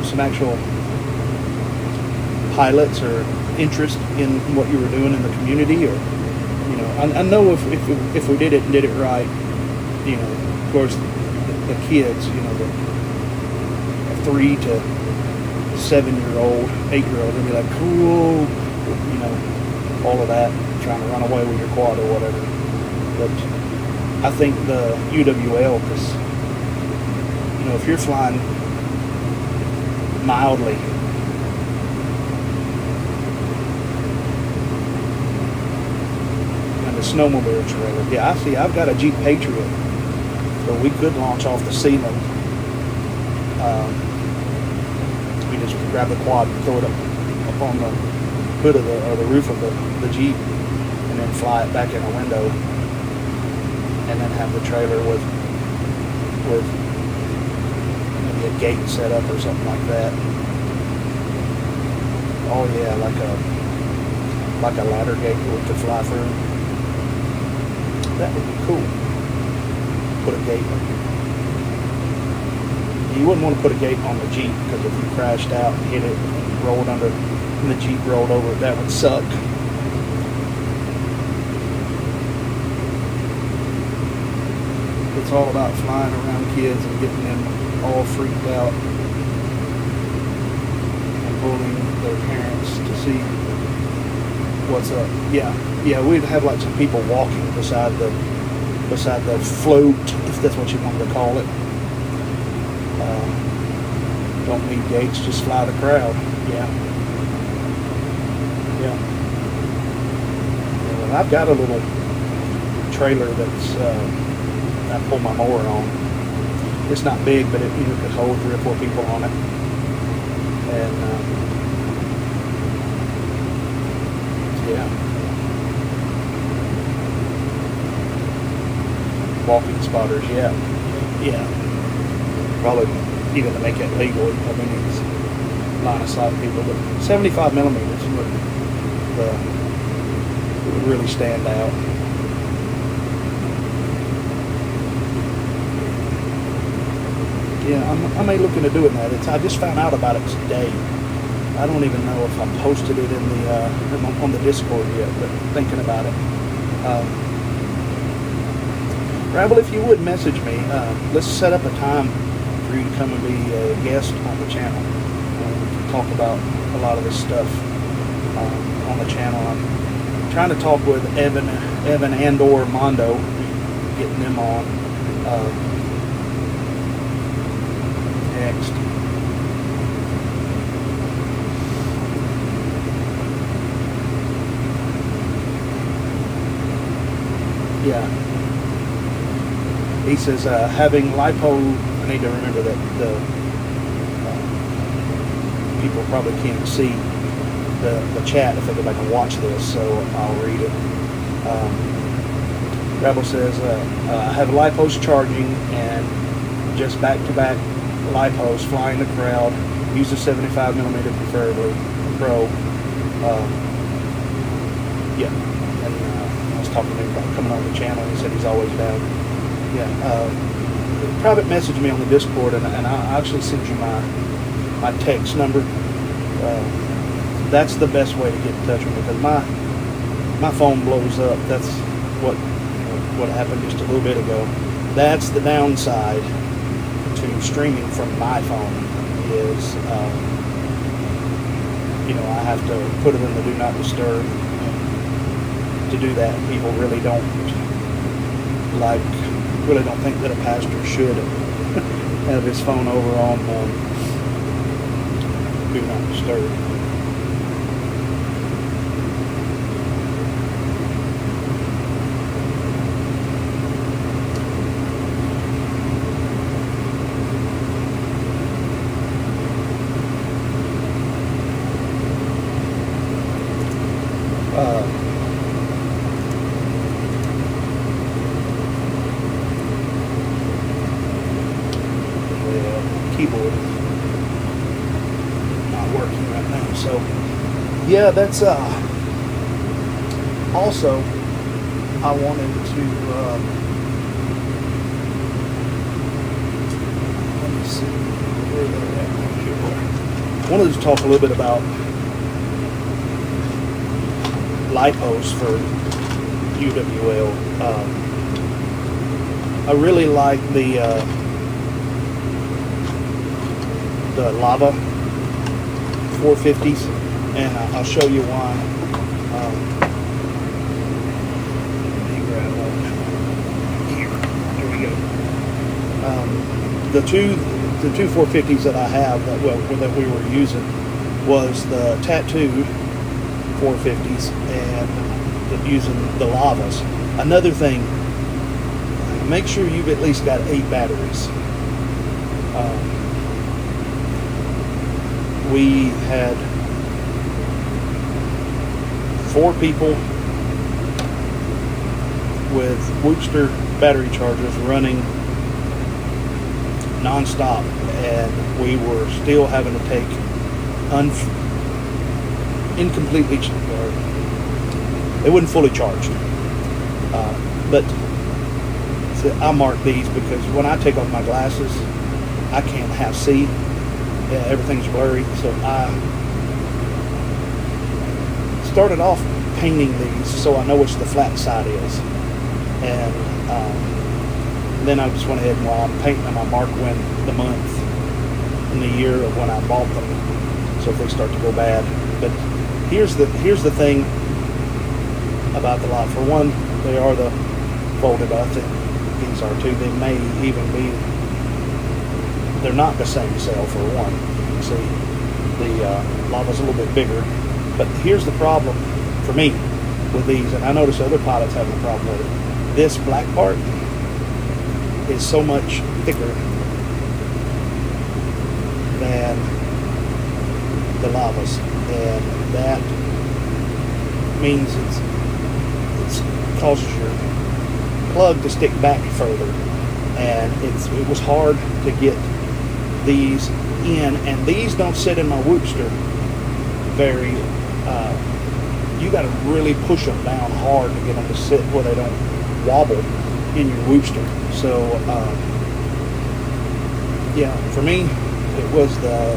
some actual pilots or interest in what you were doing in the community? Or I know if we did it and did it right, of course the kids, the 3 to 7-year-old, 8-year-old, they'll be like, cool, all of that, trying to run away with your quad or whatever. But I think the UWL, because if you're flying mildly, and the snowmobile trailer, yeah, I see. I've got a Jeep Patriot, so we could launch off the ceiling. We just grab the quad and throw it up on the hood of the roof of the Jeep, and then fly it back in a window, and then have the trailer with maybe a gate set up or something like that. Oh yeah, like a ladder gate we could fly through. That would be cool. Put a gate. You wouldn't want to put a gate on the Jeep, because if you crashed out and hit it and rolled under, and the Jeep rolled over, that would suck. It's all about flying around kids and getting them all freaked out and pulling their parents to see what's up. Yeah, we'd have like some people walking beside the float, if that's what you wanted to call it. Don't need gates, just fly the crowd. Yeah. Well, I've got a little trailer that's I pull my mower on. It's not big, but it could hold 3 or 4 people on it. And yeah, walking spotters. Yeah. Probably even to make it legal. I mean, line of sight people, but 75 millimeters would really stand out. Yeah, I may look into doing that. I just found out about it today. I don't even know if I posted it in on the Discord yet, but thinking about it. Rabble, if you would message me, let's set up a time for you to come and be a guest on the channel. We can talk about a lot of this stuff on the channel. I'm trying to talk with Evan and or Mondo, getting them on next. Yeah. He says having lipo. I need to remember that the people probably can't see the chat if they go back and watch this, so I'll read it. Rebel says I have lipos charging and just back-to-back lipos flying the crowd. Use a 75 millimeter preferably pro. Yeah, and I was talking to him about coming on the channel. He said he's always down. Yeah, private message me on the Discord, and I'll actually send you my text number. That's the best way to get in touch with me, because my phone blows up. That's what happened just a little bit ago. That's the downside to streaming from my phone is, I have to put it in the do not disturb. To do that, people really don't think that a pastor should have his phone over on do not disturb. Keyboard not working right now, so yeah, that's also I wanted to let me see where they're at here. I wanted to talk a little bit about lipos for UWL. I really like the Lava 450s, and I'll show you why. Let me grab one here. Here we go. The two 450s that I have that we were using was the tattooed 450s and using the Lavas. Another thing, make sure you've at least got 8 batteries. We had 4 people with Woopster battery chargers running non-stop, and we were still having to take incompletely, or they wouldn't fully charged. But so I mark these because when I take off my glasses, I can't half see. Yeah, everything's blurry, so I started off painting these so I know which the flat side is, and then I just went ahead and while I'm painting them, I mark when the month and the year of when I bought them, so if they start to go bad. But here's the thing about the lot. For one, they are the folded. I think these are too. They may even be. They're not the same cell, for one. You see, the Lava's a little bit bigger. But here's the problem for me with these, and I notice other pilots having a problem with it. This black part is so much thicker than the Lavas, and that means it causes your plug to stick back further, and it was hard to get these in, and these don't sit in my Whoopster very, you got to really push them down hard to get them to sit where they don't wobble in your Whoopster. So, yeah, for me, it was the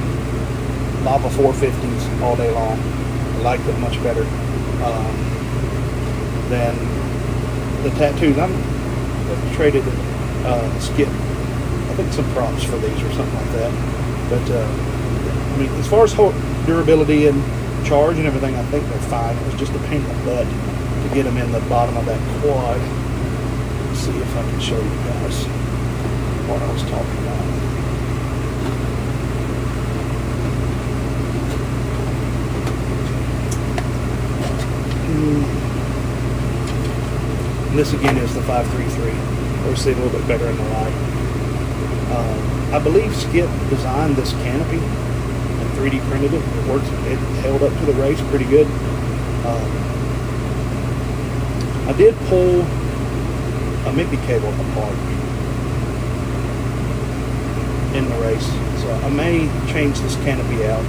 Lava 450s all day long. I liked it much better than the tattoos. I've traded Skip, I think, some props for these or something like that. But I mean, as far as durability and charge and everything, I think they're fine. It was just a pain in the butt to get them in the bottom of that quad. Let's see if I can show you guys what I was talking about. And this again is the 533. Obviously a little bit better in the light. I believe Skip designed this canopy and 3D printed it. It works. It held up to the race pretty good. I did pull a MIPI cable apart in the race, so I may change this canopy out.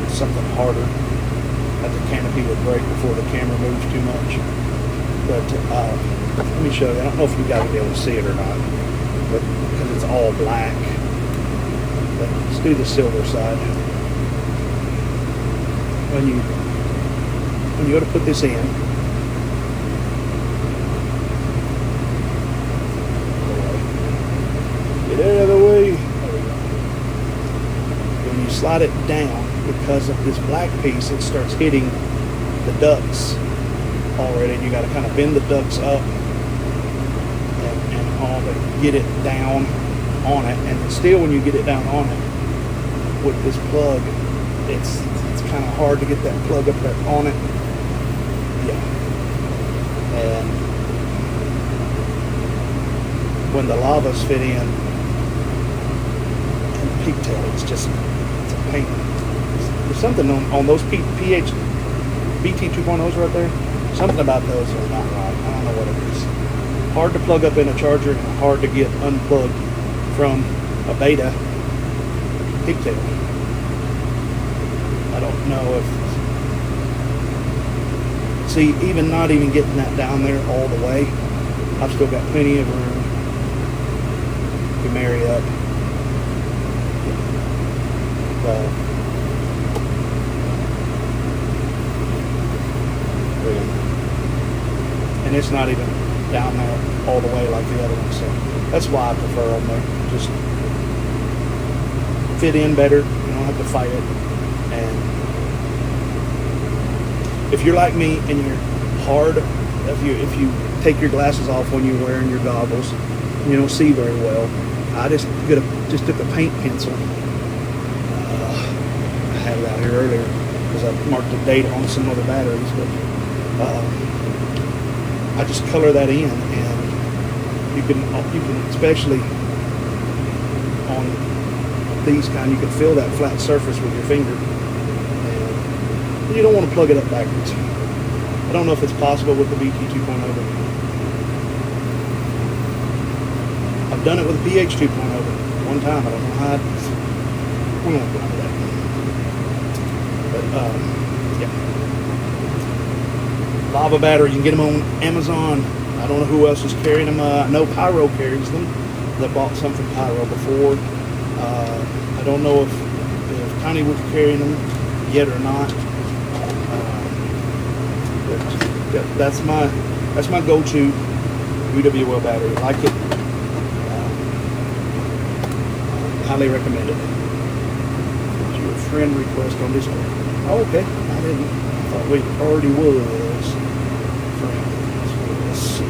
Something harder that the canopy would break before the camera moves too much. But let me show you. I don't know if you guys will be able to see it or not, but because it's all black. But let's do the silver side. When you go to put this in, get out of the way. When you slide it down, because of this black piece, it starts hitting the ducts already, and you got to kind of bend the ducts up and all to get it down on it. And still, when you get it down on it with this plug, it's kind of hard to get that plug up there on it. Yeah. And when the lavas fit in and the pigtail, it's a pain. There's something on those BT 2.0s right there. Something about those are not right. I don't know what it is. Hard to plug up in a charger and hard to get unplugged from a beta pigtail. I don't know if... See, even not even getting that down there all the way, I've still got plenty of room to marry up. And it's not even down there all the way like the other one, so that's why I prefer them. They just fit in better. You don't have to fight it. And if you're like me and you're hard, if you take your glasses off when you're wearing your goggles, and you don't see very well, I just took a paint pencil. I had it out here earlier because I marked the date on some other batteries, but I just color that in, and you can especially on these kind, you can feel that flat surface with your finger, and you don't want to plug it up backwards. I don't know if it's possible with the BT 2.0, but I've done it with the PH 2.0 one time. I don't know how we won't go into that. But yeah. Lava battery, you can get them on Amazon. I don't know who else is carrying them. I know Pyro carries them. They bought some from Pyro before. I don't know if Tinywood's carrying them yet or not. But that's my go-to UWL battery. I like it. Highly recommend it. It's your friend request on Discord. Oh, okay. I didn't. I thought we already was friends. Let's see.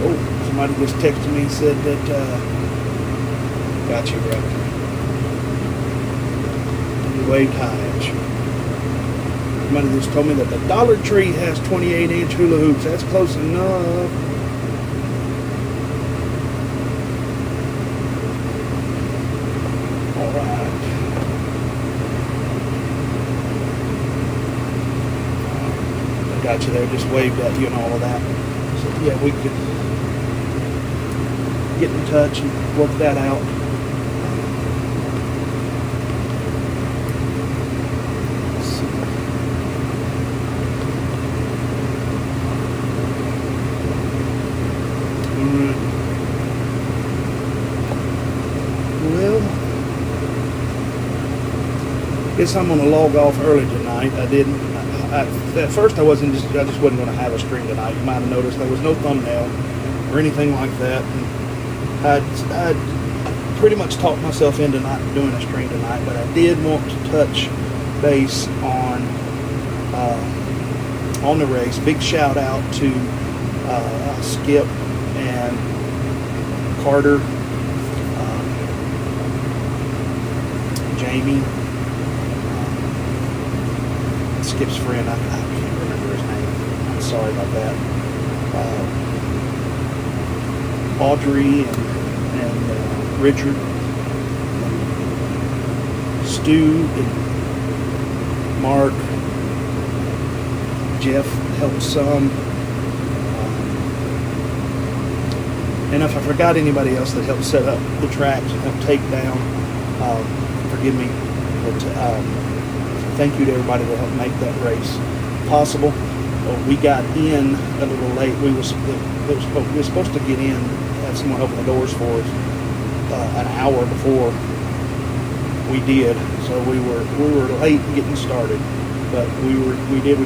Oh, somebody just texted me and said that got you, brother. Waved high at you. Somebody just told me that the Dollar Tree has 28-inch hula hoops. That's close enough. All right. at you there, just waved at you and all of that. So yeah, we could get in touch and work that out. Let's see. Well, guess I'm gonna log off early tonight. I didn't. At first, I just wasn't going to have a stream tonight. You might have noticed there was no thumbnail or anything like that. And I'd pretty much talked myself into not doing a stream tonight, but I did want to touch base on the race. Big shout out to Skip and Carter, Jamie. Skip's friend, I can't remember his name. I'm sorry about that. Audrey and Richard, Stu and Mark, Jeff helped some. And if I forgot anybody else that helped set up the tracks and helped take down, forgive me. But thank you to everybody that helped make that race possible. We got in a little late. We were supposed to get in, have someone open the doors for us an hour before we did. So we were late getting started, but we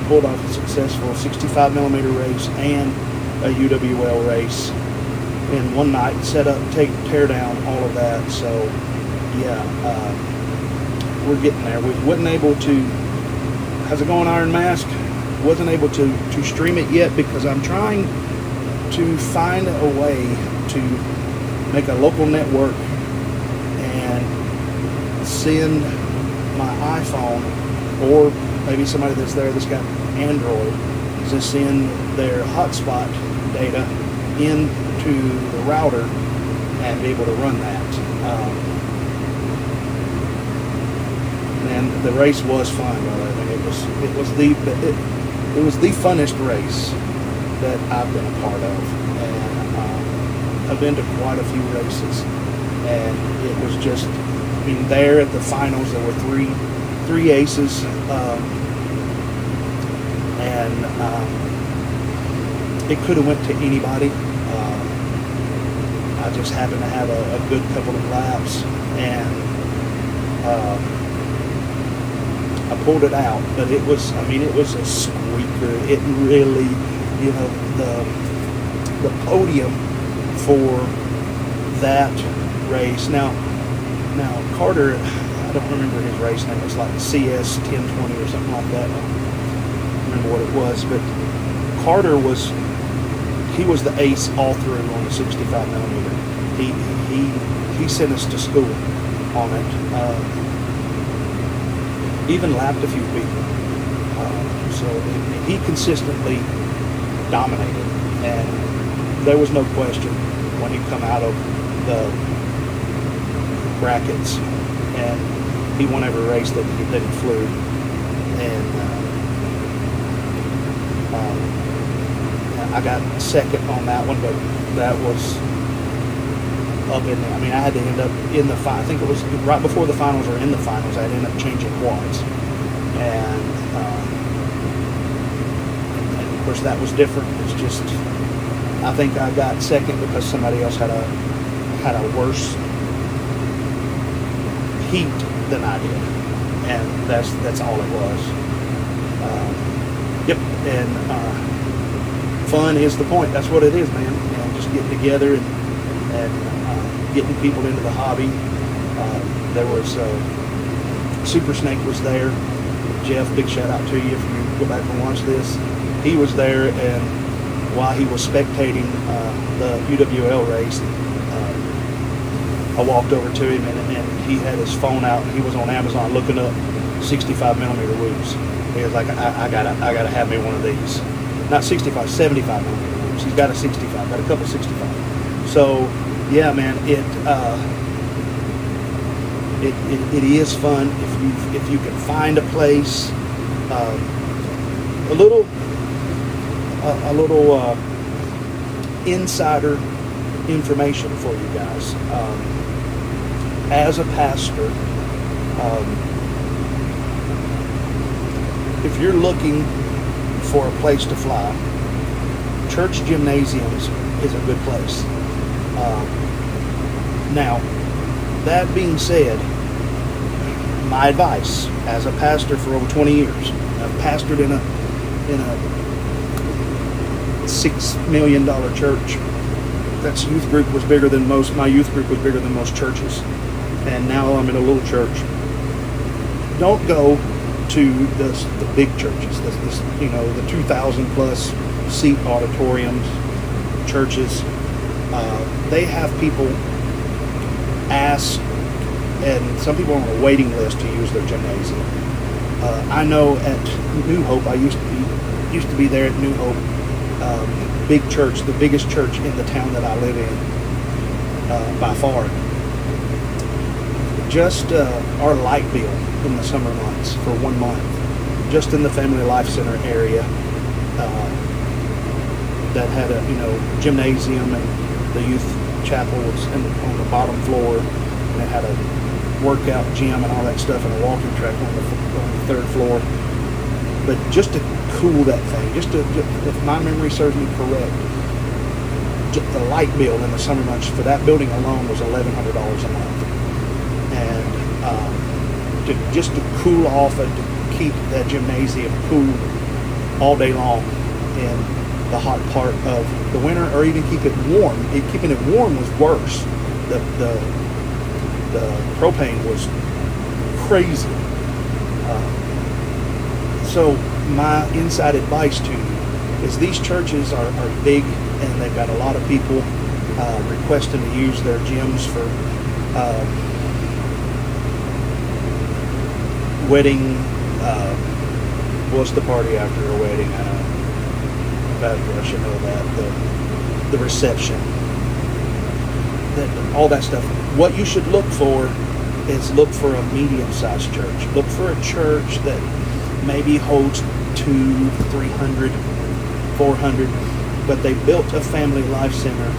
pulled off a successful 65mm race and a UWL race in one night. Set up, tear down, all of that. So yeah. We're getting there. We wasn't able to, how's it going, Iron Mask? Wasn't able to stream it yet because I'm trying to find a way to make a local network and send my iPhone, or maybe somebody that's there that's got Android, to send their hotspot data into the router and be able to run that. And the race was fun, brother. I mean, it was the funnest race that I've been a part of, and I've been to quite a few races, and it was just, I mean, there at the finals there were three aces, and it could have went to anybody. I just happened to have a good couple of laps, and I pulled it out, but it was a squeaker. It really, the podium for that race. Now Carter, I don't remember his race name. It's like CS 1020 or something like that. I don't remember what it was, but Carter was the ace all through on the 65mm. He sent us to school on it. Even lapped a few people. So he consistently dominated, and there was no question when he come out of the brackets, and he won every race that he flew. And I got second on that one, but that was up in there. I mean, I had to end up in the final. I think it was right before the finals or in the finals. I had to end up changing quads, and of course that was different. It's just, I think I got second because somebody else had a worse heat than I did, and that's all it was. Yep, and fun is the point. That's what it is, man. Just getting together and getting people into the hobby. There was Super Snake was there. Jeff, big shout out to you if you go back and watch this. He was there, and while he was spectating the UWL race, I walked over to him, and he had his phone out, and he was on Amazon looking up 65mm whoops. He was like, I gotta have me one of these. Not 65, 75mm whoops. He's got a 65, got a couple 65. So yeah, man, it is fun if you can find a place, a little a little insider information for you guys. As a pastor, if you're looking for a place to fly, church gymnasiums is a good place. Now, that being said, my advice as a pastor for over 20 years, I've pastored in a $6 million church. That's youth group was bigger than most. My youth group was bigger than most churches, and now I'm in a little church. Don't go to the big churches. The 2,000 plus seat auditoriums, churches. They have people ask, and some people are on a waiting list to use their gymnasium. I know at New Hope, I used to be there at New Hope, big church, the biggest church in the town that I live in, by far. Just our light bill in the summer months for 1 month, just in the Family Life Center area, that had a gymnasium, and the youth chapel was on the bottom floor, and it had a workout gym and all that stuff, and a walking track on the third floor. But just to cool that thing, if my memory serves me correct, the light bill in the summer months for that building alone was $1,100 a month, and just to cool off and to keep that gymnasium cool all day long in the hot part of the winter, or even keep it warm. Keeping it warm was worse. The propane was crazy. So my inside advice to you is these churches are big, and they've got a lot of people requesting to use their gyms for wedding. What's the party after a wedding? I should know that. The reception. All that stuff. What you should look for is look for a medium-sized church. Look for a church that maybe holds 200, 300, 400, but they built a Family Life Center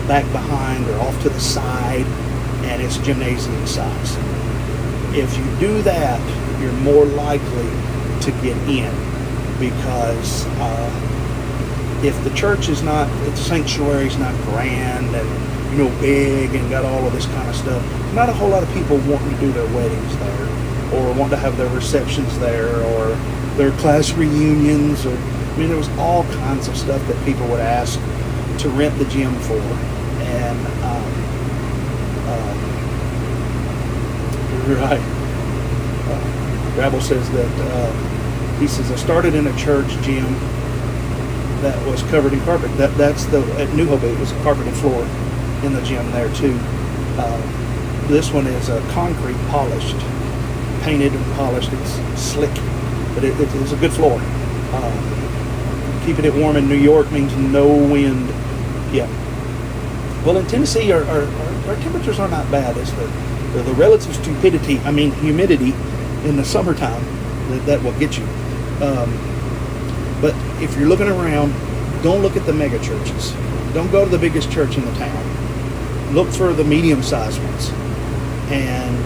back behind or off to the side, and it's gymnasium size. If you do that, you're more likely to get in, because if the church is not, the sanctuary is not grand and big and got all of this kind of stuff, not a whole lot of people wanting to do their weddings there, or want to have their receptions there, or their class reunions, or there was all kinds of stuff that people would ask to rent the gym for. And right, Rabble says that he says, I started in a church gym that was covered in carpet. That's at New Hope, it was a carpeted floor in the gym there too. This one is concrete polished, painted and polished. It's slick, but it's a good floor. Keeping it warm in New York means no wind. Yeah. Well, in Tennessee, our temperatures are not bad. It's the relative humidity in the summertime that will get you. But if you're looking around, don't look at the mega churches. Don't go to the biggest church in the town. Look for the medium-sized ones, and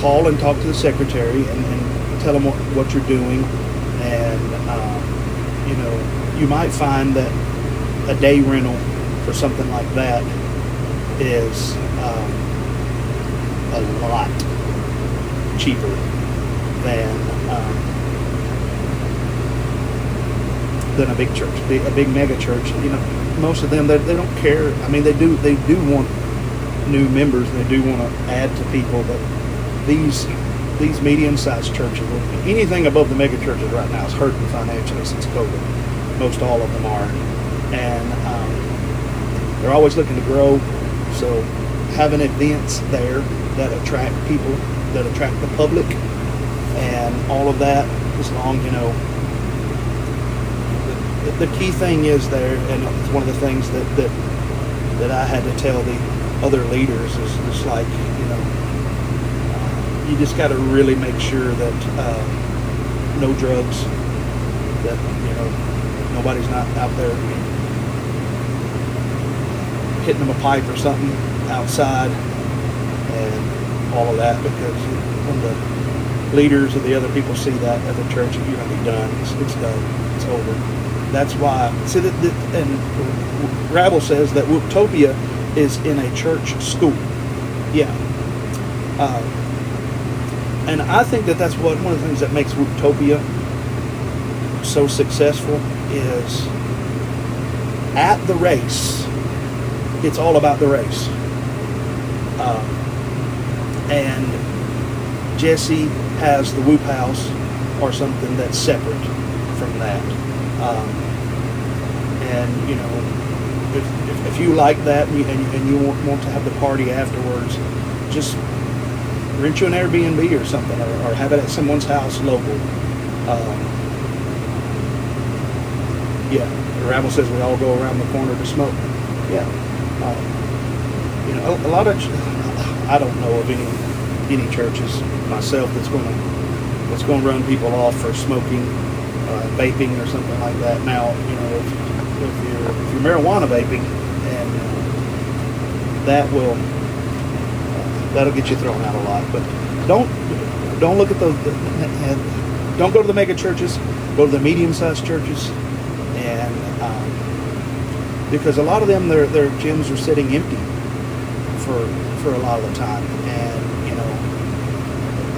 call and talk to the secretary and tell them what you're doing. And you might find that a day rental for something like that is a lot cheaper than a big church, a big mega church. Most of them, they don't care. They do want new members, and they do want to add to people, but these medium-sized churches, anything above the mega churches right now is hurting financially since COVID. Most all of them are, and they're always looking to grow. So having events there that attract people, that attract the public, and all of that, as long the key thing is there, and it's one of the things that I had to tell the other leaders is just like, you just got to really make sure that no drugs, that, nobody's not out there hitting them a pipe or something outside and all of that, because when the leaders or the other people see that at the church, you're going to be done. It's done. It's over. That's why. See, and Rabble says that Utopia is in a church school. Yeah. And I think that's one of the things that makes Utopia so successful is at the race, it's all about the race. And Jesse has the Whoop House or something that's separate from that. And if you like that and you want to have the party afterwards, just rent you an Airbnb or something, or have it at someone's house local. The Rabble says we all go around the corner to smoke. Yeah. A lot of, I don't know of any churches myself that's going to run people off for smoking, vaping or something like that. Now, if you're marijuana vaping, and that'll get you thrown out a lot. But don't look at those. Don't go to the mega churches. Go to the medium-sized churches, and because a lot of them, their gyms are sitting empty for a lot of the time, and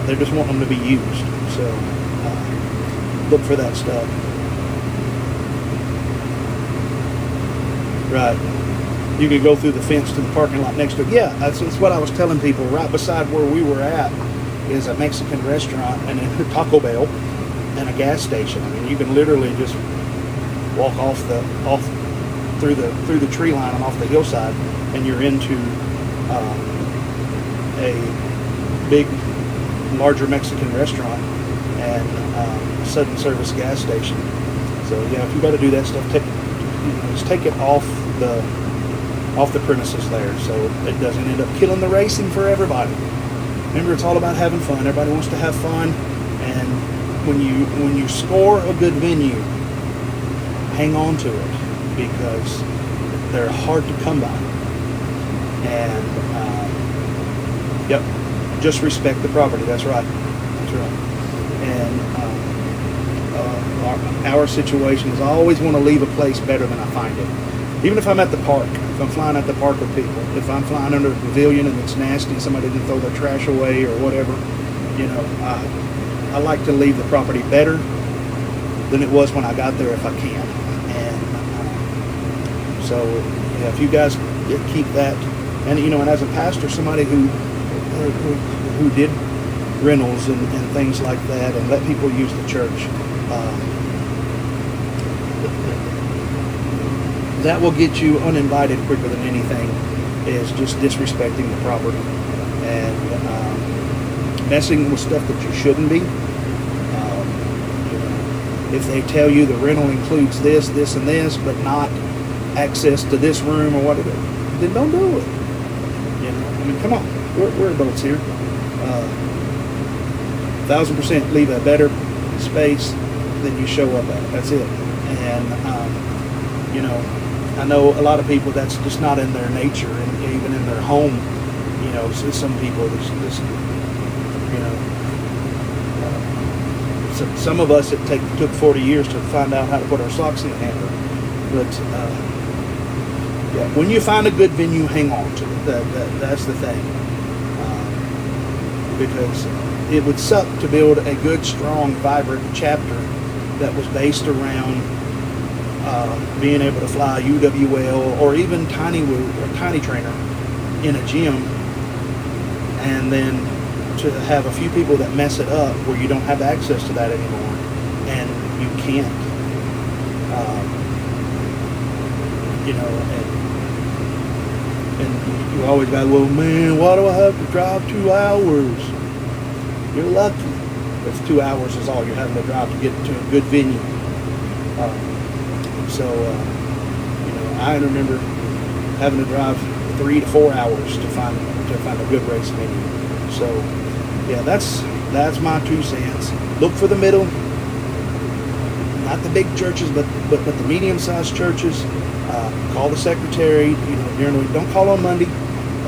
they're just wanting them to be used. So look for that stuff. Right. You could go through the fence to the parking lot next to it. Yeah, that's what I was telling people. Right beside where we were at is a Mexican restaurant and a Taco Bell and a gas station. I mean, you can literally just walk off through the tree line and off the hillside, and you're into a big, larger Mexican restaurant and sudden service gas station. So yeah, if you got to do that stuff, just take it off the premises there, so it doesn't end up killing the racing for everybody. Remember, it's all about having fun. Everybody wants to have fun, and when you score a good venue, hang on to it, because they're hard to come by. And just respect the property. That's right. And our situation is I always want to leave a place better than I find it. Even if I'm at the park, if I'm flying at the park with people, if I'm flying under a pavilion and it's nasty, somebody didn't throw their trash away or whatever, I like to leave the property better than it was when I got there if I can. And so if you guys keep that, and and as a pastor, somebody who did rentals and things like that, and let people use the church, that will get you uninvited quicker than anything, is just disrespecting the property and messing with stuff that you shouldn't be. If they tell you the rental includes this, this, and this, but not access to this room or whatever, then don't do it. I mean, come on, we're adults here. 1,000% leave a better space than you show up at. That's it. And I know a lot of people that's just not in their nature, and even in their home. So some people just some of us it took 40 years to find out how to put our socks in the hamper. But when you find a good venue, hang on to it. That's the thing. Because it would suck to build a good, strong, vibrant chapter that was based around being able to fly UWL or even Tiny Trainer in a gym, and then to have a few people that mess it up where you don't have access to that anymore, and you can't, and you always got, well, man, why do I have to drive 2 hours? You're lucky if 2 hours is all you're having to drive to get to a good venue. I remember having to drive 3 to 4 hours to find a good race venue. So, yeah, that's my 2 cents. Look for the middle. not the big churches, but the medium-sized churches. Call the secretary. During the week. Don't call on Monday.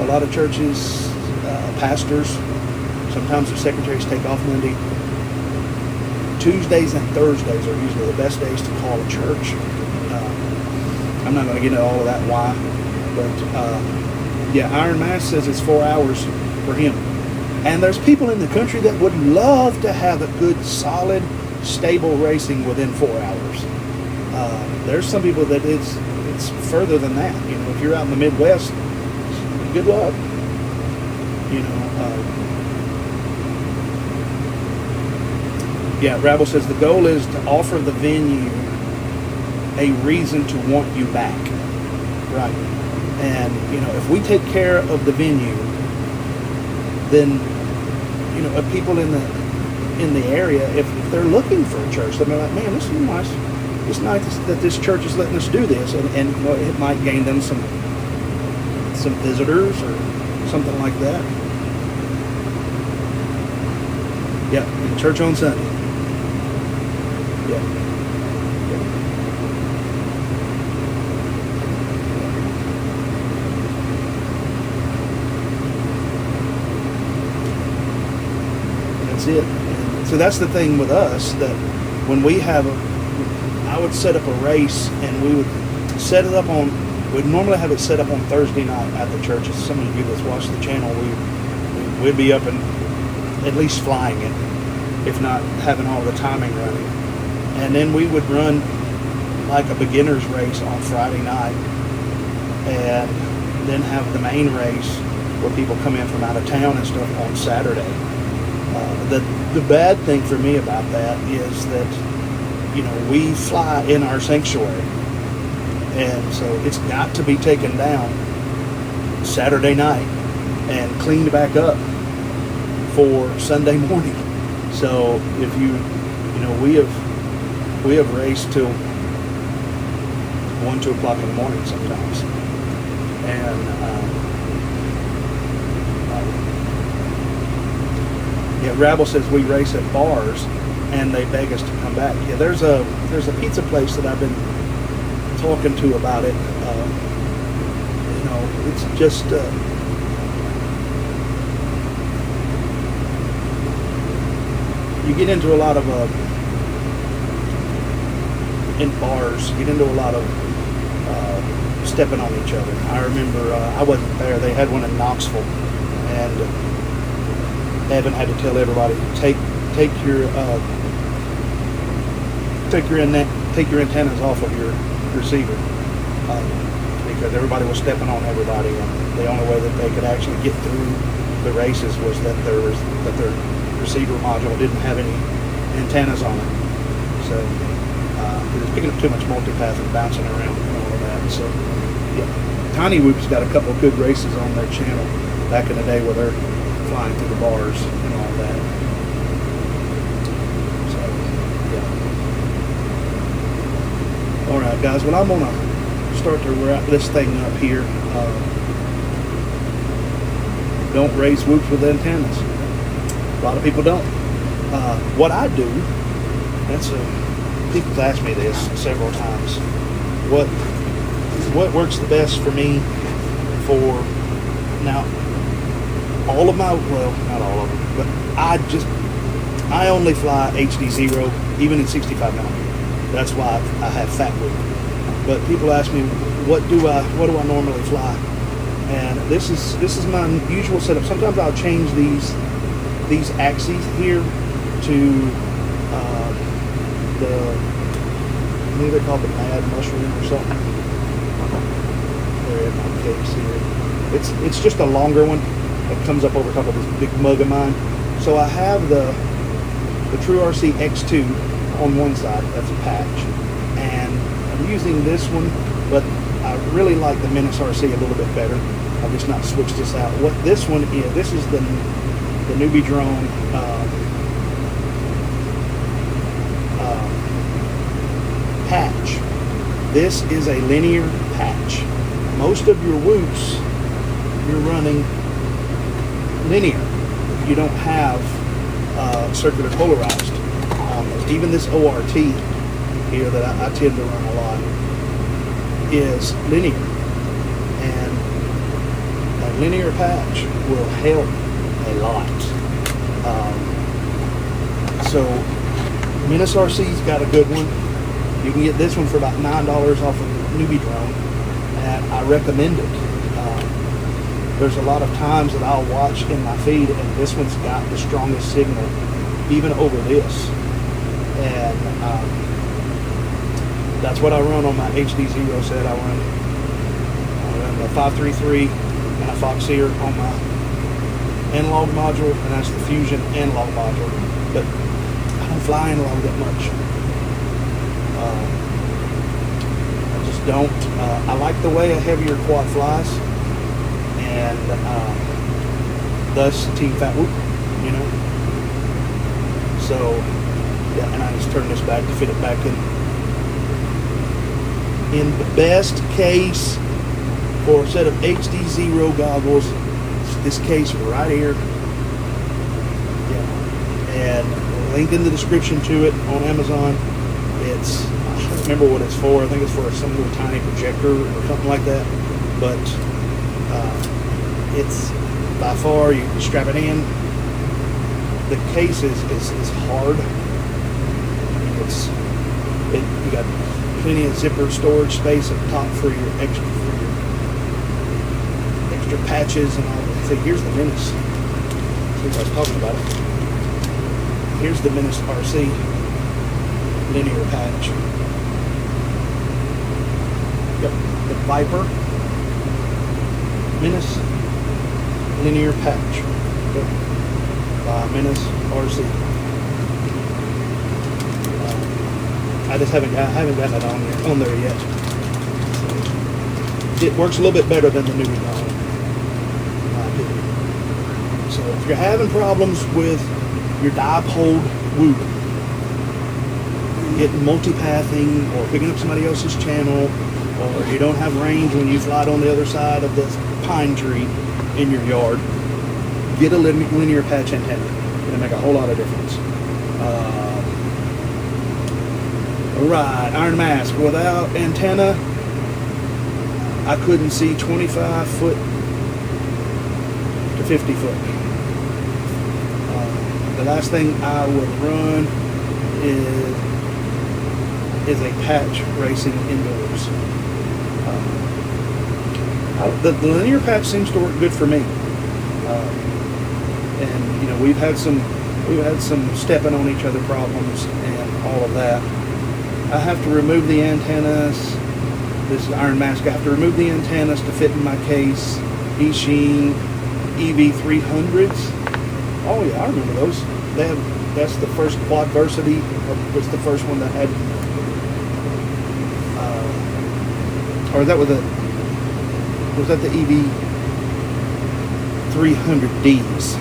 A lot of churches, pastors, sometimes the secretaries take off Monday. Tuesdays and Thursdays are usually the best days to call a church. I'm not going to get into all of that why, but yeah, Iron Mask says it's 4 hours for him. And there's people in the country that would love to have a good, solid, stable racing within 4 hours. There's some people that it's further than that. If you're out in the Midwest, good luck. Yeah, Rabble says the goal is to offer the venue a reason to want you back. Right. And, if we take care of the venue, then, people in the area, if they're looking for a church, they'll be like, man, this is nice. It's nice that this church is letting us do this. And it might gain them some visitors or something like that. Yeah, and church on Sunday. Yeah. That's it. And so that's the thing with us, that when we have I would set up a race, and we would set it up we'd normally have it set up on Thursday night at the churches. Some of you that watch the channel, we'd be up and at least flying it, if not having all the timing running. And then we would run like a beginner's race on Friday night, and then have the main race where people come in from out of town and stuff on Saturday. The bad thing for me about that is that, we fly in our sanctuary, and so it's got to be taken down Saturday night and cleaned back up for Sunday morning. So if we have raced till 1, 2 o'clock in the morning sometimes, and yeah, Rabble says we race at bars and they beg us to come back. Yeah, there's a pizza place that I've been talking to about it. It's just you get into a lot of in bars. You get into a lot of stepping on each other. I remember I wasn't there. They had one in Knoxville, and Evan had to tell everybody, take your antennas off of your receiver, because everybody was stepping on everybody, and the only way that they could actually get through the races was that their receiver module didn't have any antennas on it. So it was picking up too much multipath and bouncing around and all of that. So yeah, Tiny Whoop's got a couple of good races on their channel back in the day where they're flying through the bars and all that. So, yeah. All right, guys. Well, I'm gonna start to wrap this thing up here. Don't raise whoops with antennas. A lot of people don't. What I do, people's asked me this several times. What works the best for me for now? All of my, well, not all of them, but I only fly HD0, even in 65 millimeter. That's why I have fat wheel. But people ask me, what do I normally fly? And this is my usual setup. Sometimes I'll change these axes here to I think they're called the Mad Mushroom or something. There, my case here. It's just a longer one. It comes up over top of this big mug of mine. So I have the True RC X2 on one side, that's a patch, and I'm using this one, but I really like the Menace RC a little bit better. I've just not switched this out. What this one is, this is the Newbie Drone patch. This is a linear patch. Most of your whoops, you're running linear. You don't have circular polarized. Even this ORT here that I tend to run a lot is linear, and a linear patch will help a lot. So Menace RC's got a good one. You can get this one for about $9 off of Newbie Drone, and I recommend it. There's a lot of times that I'll watch in my feed, and this one's got the strongest signal, even over this. And that's what I run on my HD0 set. I run the 533 and a Foxeer on my analog module, and that's the Fusion analog module. But I don't fly analog that much. I just don't. I like the way a heavier quad flies, and thus Team Fat Whoop, you know. So, yeah, and I just turn this back to fit it back in. In the best case for a set of HD0 goggles, this case right here. Yeah, and link in the description to it on Amazon. It's, I don't remember what it's for. I think it's for some little tiny projector or something like that. But it's by far, you strap it in. The case is hard. You got plenty of zipper storage space up top for your extra patches and all that. So here's the Menace. Since I was talking about it, here's the Menace RC linear patch. Yep, the Viper Menace linear patch. Yep. Menace RC. I just haven't gotten it on there yet. So it works a little bit better than the Newbie Drone, in my opinion. So if you're having problems with your dipole whoop, getting multipathing or picking up somebody else's channel, or you don't have range when you fly it on the other side of the pine tree in your yard, get a linear patch antenna. It'll make a whole lot of difference. Right, Iron Mask. Without antenna, I couldn't see 25 foot to 50 foot. The last thing I would run is a patch racing indoors. The linear patch seems to work good for me. And you know, we've had some stepping on each other problems and all of that. I have to remove the antennas. This is Iron Mask. I have to remove the antennas to fit in my case. Eachine EV300s. Oh yeah, I remember those. That's the first Quadversity. Was the first one that had. Or that was that the EV300Ds?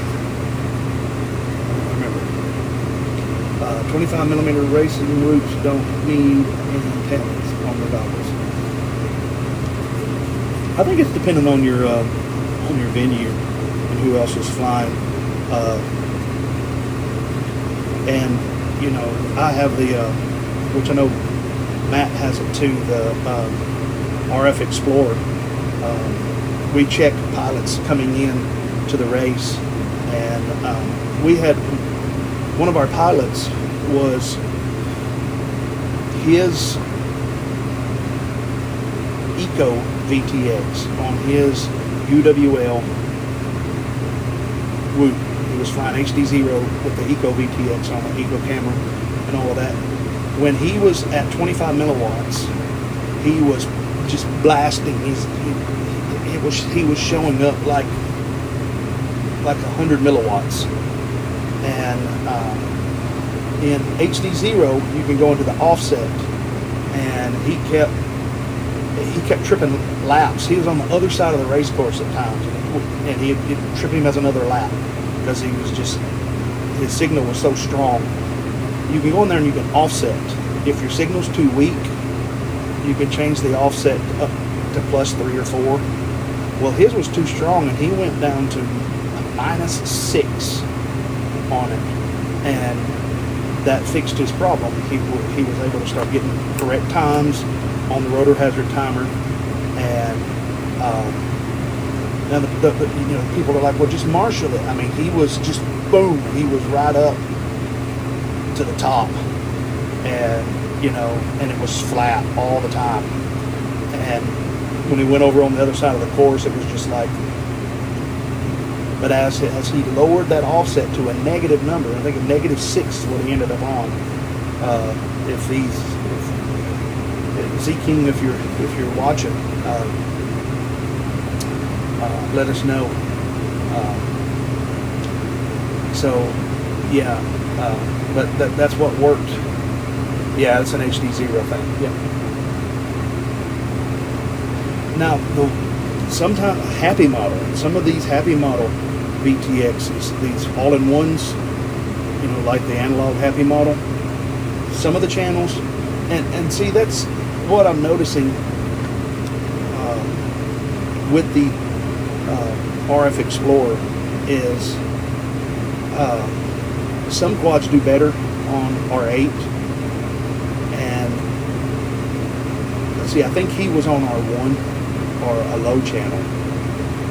25mm racing loops don't need antennas on the goggles. I think it's dependent on your venue and who else is flying. And you know, I have the which I know Matt has it too, the RF Explorer. We check pilots coming in to the race, and we had one of our pilots was his Eco VTX on his UWL Whoop. He was flying HD0 with the Eco VTX on the Eco camera and all of that. When he was at 25 milliwatts, he was just blasting. He was showing up like 100 milliwatts. And in HD0, you can go into the offset, and he kept tripping laps. He was on the other side of the race course at times, and he'd trip him as another lap because he was just, his signal was so strong. You can go in there and you can offset. If your signal's too weak, you can change the offset up to +3 or 4. Well, his was too strong, and he went down to -6 on it, and that fixed his problem. He was able to start getting correct times on the rotor hazard timer, and now the people are like, well, just marshal it. I mean, he was just boom. He was right up to the top, and and it was flat all the time. And when he went over on the other side of the course, it was just like. But as he lowered that offset to a negative number, I think a -6 is what he ended up on. If Z King, if you're watching, let us know. But that's what worked. Yeah, it's an HD0 thing. Yeah. Now sometimes Happy Model, some of these Happy Model VTXs, these all-in-ones, like the analog Happy Model, some of the channels, and see, that's what I'm noticing with the RF Explorer is some quads do better on R8, and let's see, I think he was on R1 or a low channel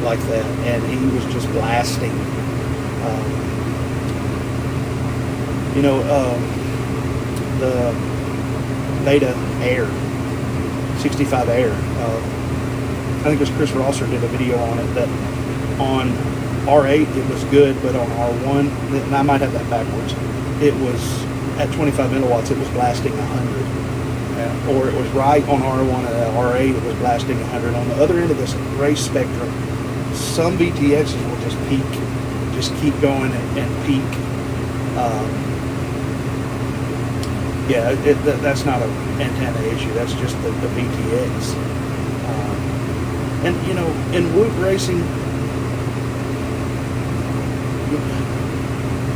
like that, and he was just blasting. The Beta Air, 65 Air. I think it was Chris Rosser did a video on it that on R8 it was good, but on R1, and I might have that backwards, it was at 25 milliwatts, it was blasting 100. Or it was right on R1 at R8, it was blasting 100. On the other end of this race spectrum, some VTXs will just peak, just keep going and peak. That's not an antenna issue, that's just the VTX. And in whoop racing,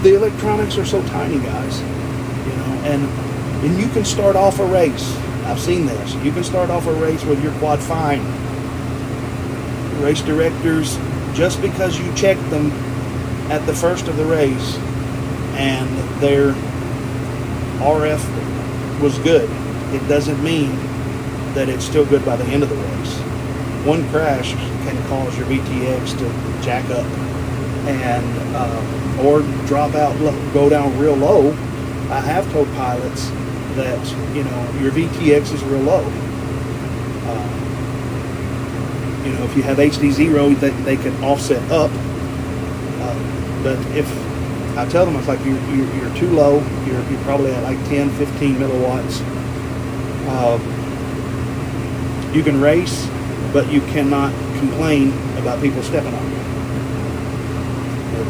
the electronics are so tiny, guys, and you can start off a race. I've seen this. You can start off a race with your quad fine. Race directors, just because you checked them at the first of the race and their RF was good, it doesn't mean that it's still good by the end of the race. One crash can cause your VTX to jack up and or drop out, go down real low. I have told pilots that your VTX is real low. If you have HD0, they can offset up. But if I tell them, it's like you're too low. You're probably at like 10, 15 milliwatts. You can race, but you cannot complain about people stepping on you.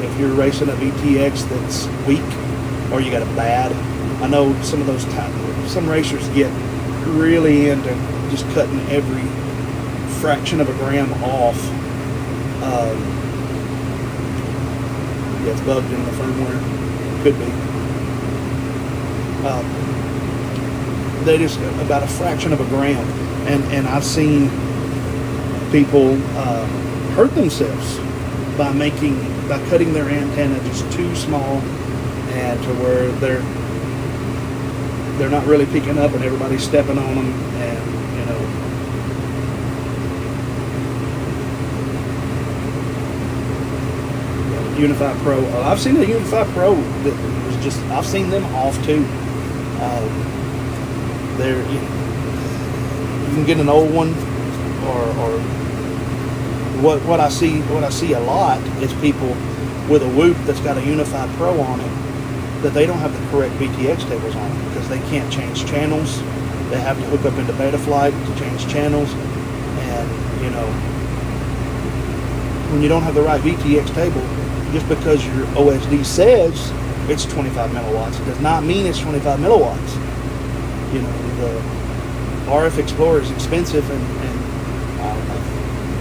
If you're racing a VTX that's weak, or you got a bad, I know some of those some racers get really into just cutting every fraction of a gram off. It's bugged in the firmware. Could be. They just about a fraction of a gram, and I've seen people hurt themselves by cutting their antenna just too small, and to where they're not really picking up, and everybody's stepping on them, and Unify Pro. I've seen a Unify Pro that was just, I've seen them off too. You can get an old one, or what I see a lot is people with a Whoop that's got a Unify Pro on it, that they don't have the correct VTX tables on it because they can't change channels. They have to hook up into Betaflight to change channels, and when you don't have the right VTX table, just because your OSD says it's 25 milliwatts, it does not mean it's 25 milliwatts. The RF Explorer is expensive, and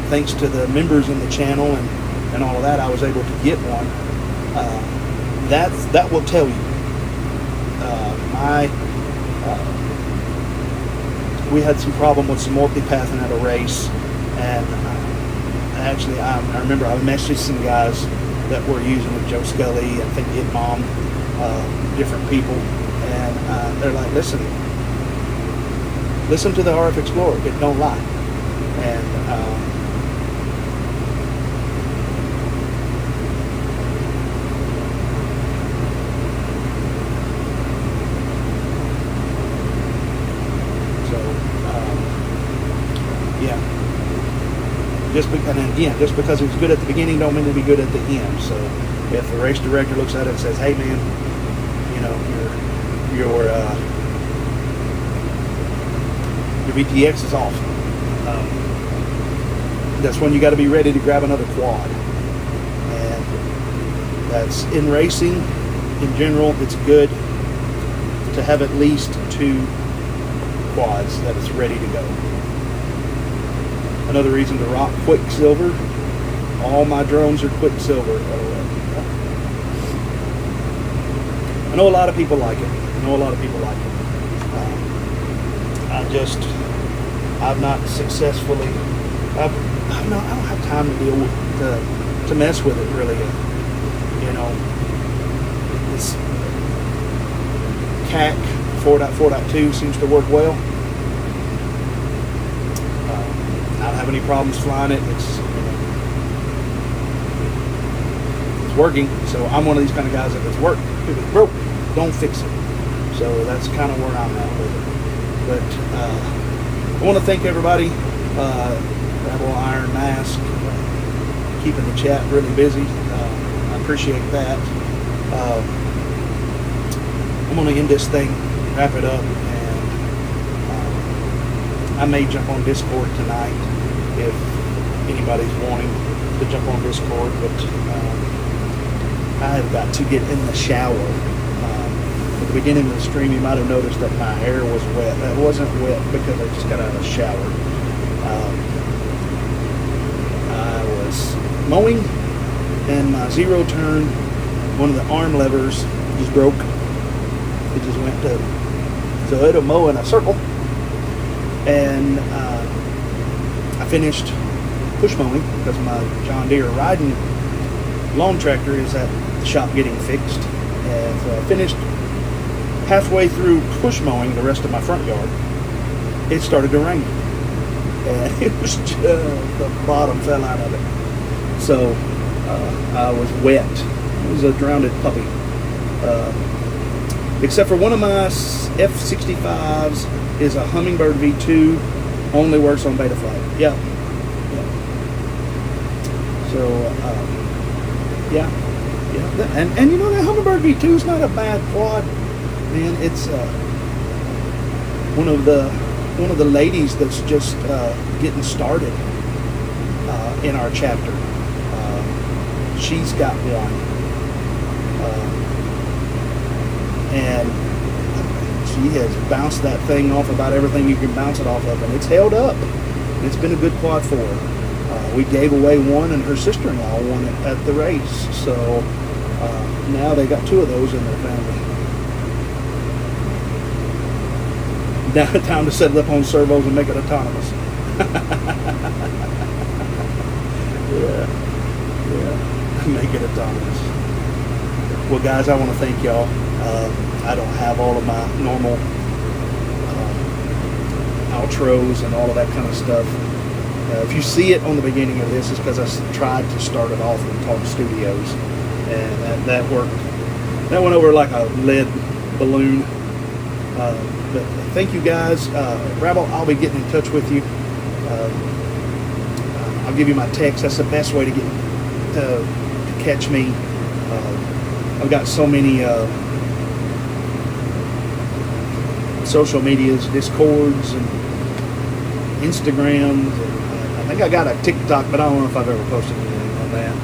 thanks to the members in the channel and all of that, I was able to get one. That will tell you. We had some problem with some multipathing at a race, and actually I remember I messaged some guys that were using with Joe Scully, I think It Mom, different people, they're like, listen to the RF Explorer. It don't lie. And yeah. Just because it was good at the beginning, don't mean to be good at the end. So if the race director looks at it and says, "Hey, man, your VTX is off," that's when you got to be ready to grab another quad. And that's in racing in general. It's good to have at least 2 quads that is ready to go. Another reason to rock Quicksilver. All my drones are Quicksilver. I know a lot of people like it. I've not successfully. I don't have time to deal with to mess with it really. This CAC 4.4.2 seems to work well. I don't have any problems flying it. It's working. So I'm one of these kind of guys that if it's broke, don't fix it. So that's kind of where I'm at with it. But I want to thank everybody. Rebel Iron Mask, keeping the chat really busy. I appreciate that. I'm going to end this thing, wrap it up, and I may jump on Discord tonight if anybody's wanting to jump on Discord, but I have got to get in the shower. At the beginning of the stream, you might have noticed that my hair was wet. That wasn't wet because I just got out of the shower. I was mowing, and my zero turn, one of the arm levers just broke. It just went to, so it'll mow in a circle. And I finished push mowing because my John Deere riding lawn tractor is at the shop getting fixed. And so I finished halfway through push mowing the rest of my front yard. It started to rain. And it was just, the bottom fell out of it. So I was wet. It was a drowned puppy. Except for one of my F-65s is a Humminbird V2, only works on Betaflight. Yeah. So, yeah. And you know, that Humminbird V2 is not a bad quad. Man, it's one of the ladies that's just getting started in our chapter. She's got one. And she has bounced that thing off about everything you can bounce it off of, and it's held up. It's been a good quad for her. We gave away one, and her sister-in-law won it at the race. So now they got 2 of those in their family. Now time to set it up on servos and make it autonomous. Yeah, make it autonomous. Well, guys, I want to thank y'all. I don't have all of my normal outros and all of that kind of stuff. If you see it on the beginning of this, it's because I tried to start it off in Talk Studios, and that worked. That went over like a lead balloon. But thank you guys. Rabble, I'll be getting in touch with you. I'll give you my text. That's the best way to get to catch me. I've got so many social medias, Discords and Instagrams. And I think I got a TikTok, but I don't know if I've ever posted anything on that.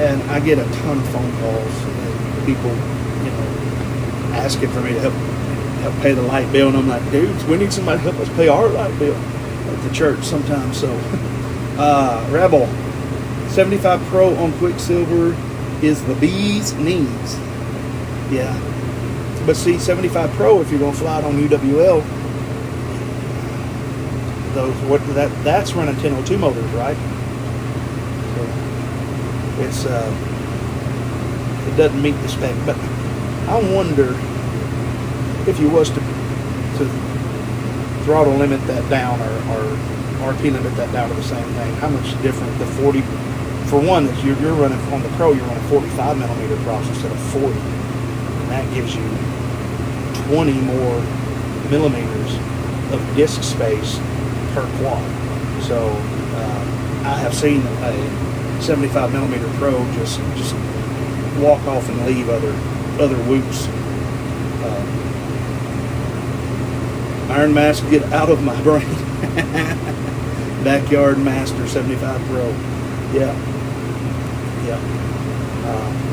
And I get a ton of phone calls and people, asking for me to help pay the light bill, and I'm like, dudes, we need somebody to help us pay our light bill at the church sometimes. So, Rebel 75 Pro on Quicksilver is the bee's knees. Yeah, but see, 75 Pro, if you're gonna fly it on UWL, that's running 1002 motors, right? So it's it doesn't meet the spec, but I wonder if you was to throttle limit that down or RP limit that down to the same thing, how much different the 40, for one, is you're running on the Pro, you're running 45 millimeter props instead of 40. And that gives you 20 more millimeters of disk space per quad. So I have seen a 75 millimeter Pro just walk off and leave other whoops. Iron Mask, get out of my brain. Backyard Master 75 Pro. Yeah.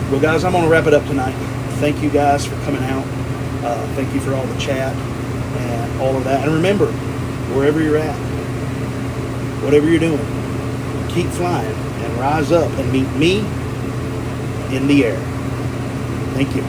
Well, guys, I'm going to wrap it up tonight. Thank you guys for coming out. Thank you for all the chat and all of that. And remember, wherever you're at, whatever you're doing, keep flying and rise up and meet me in the air. Thank you.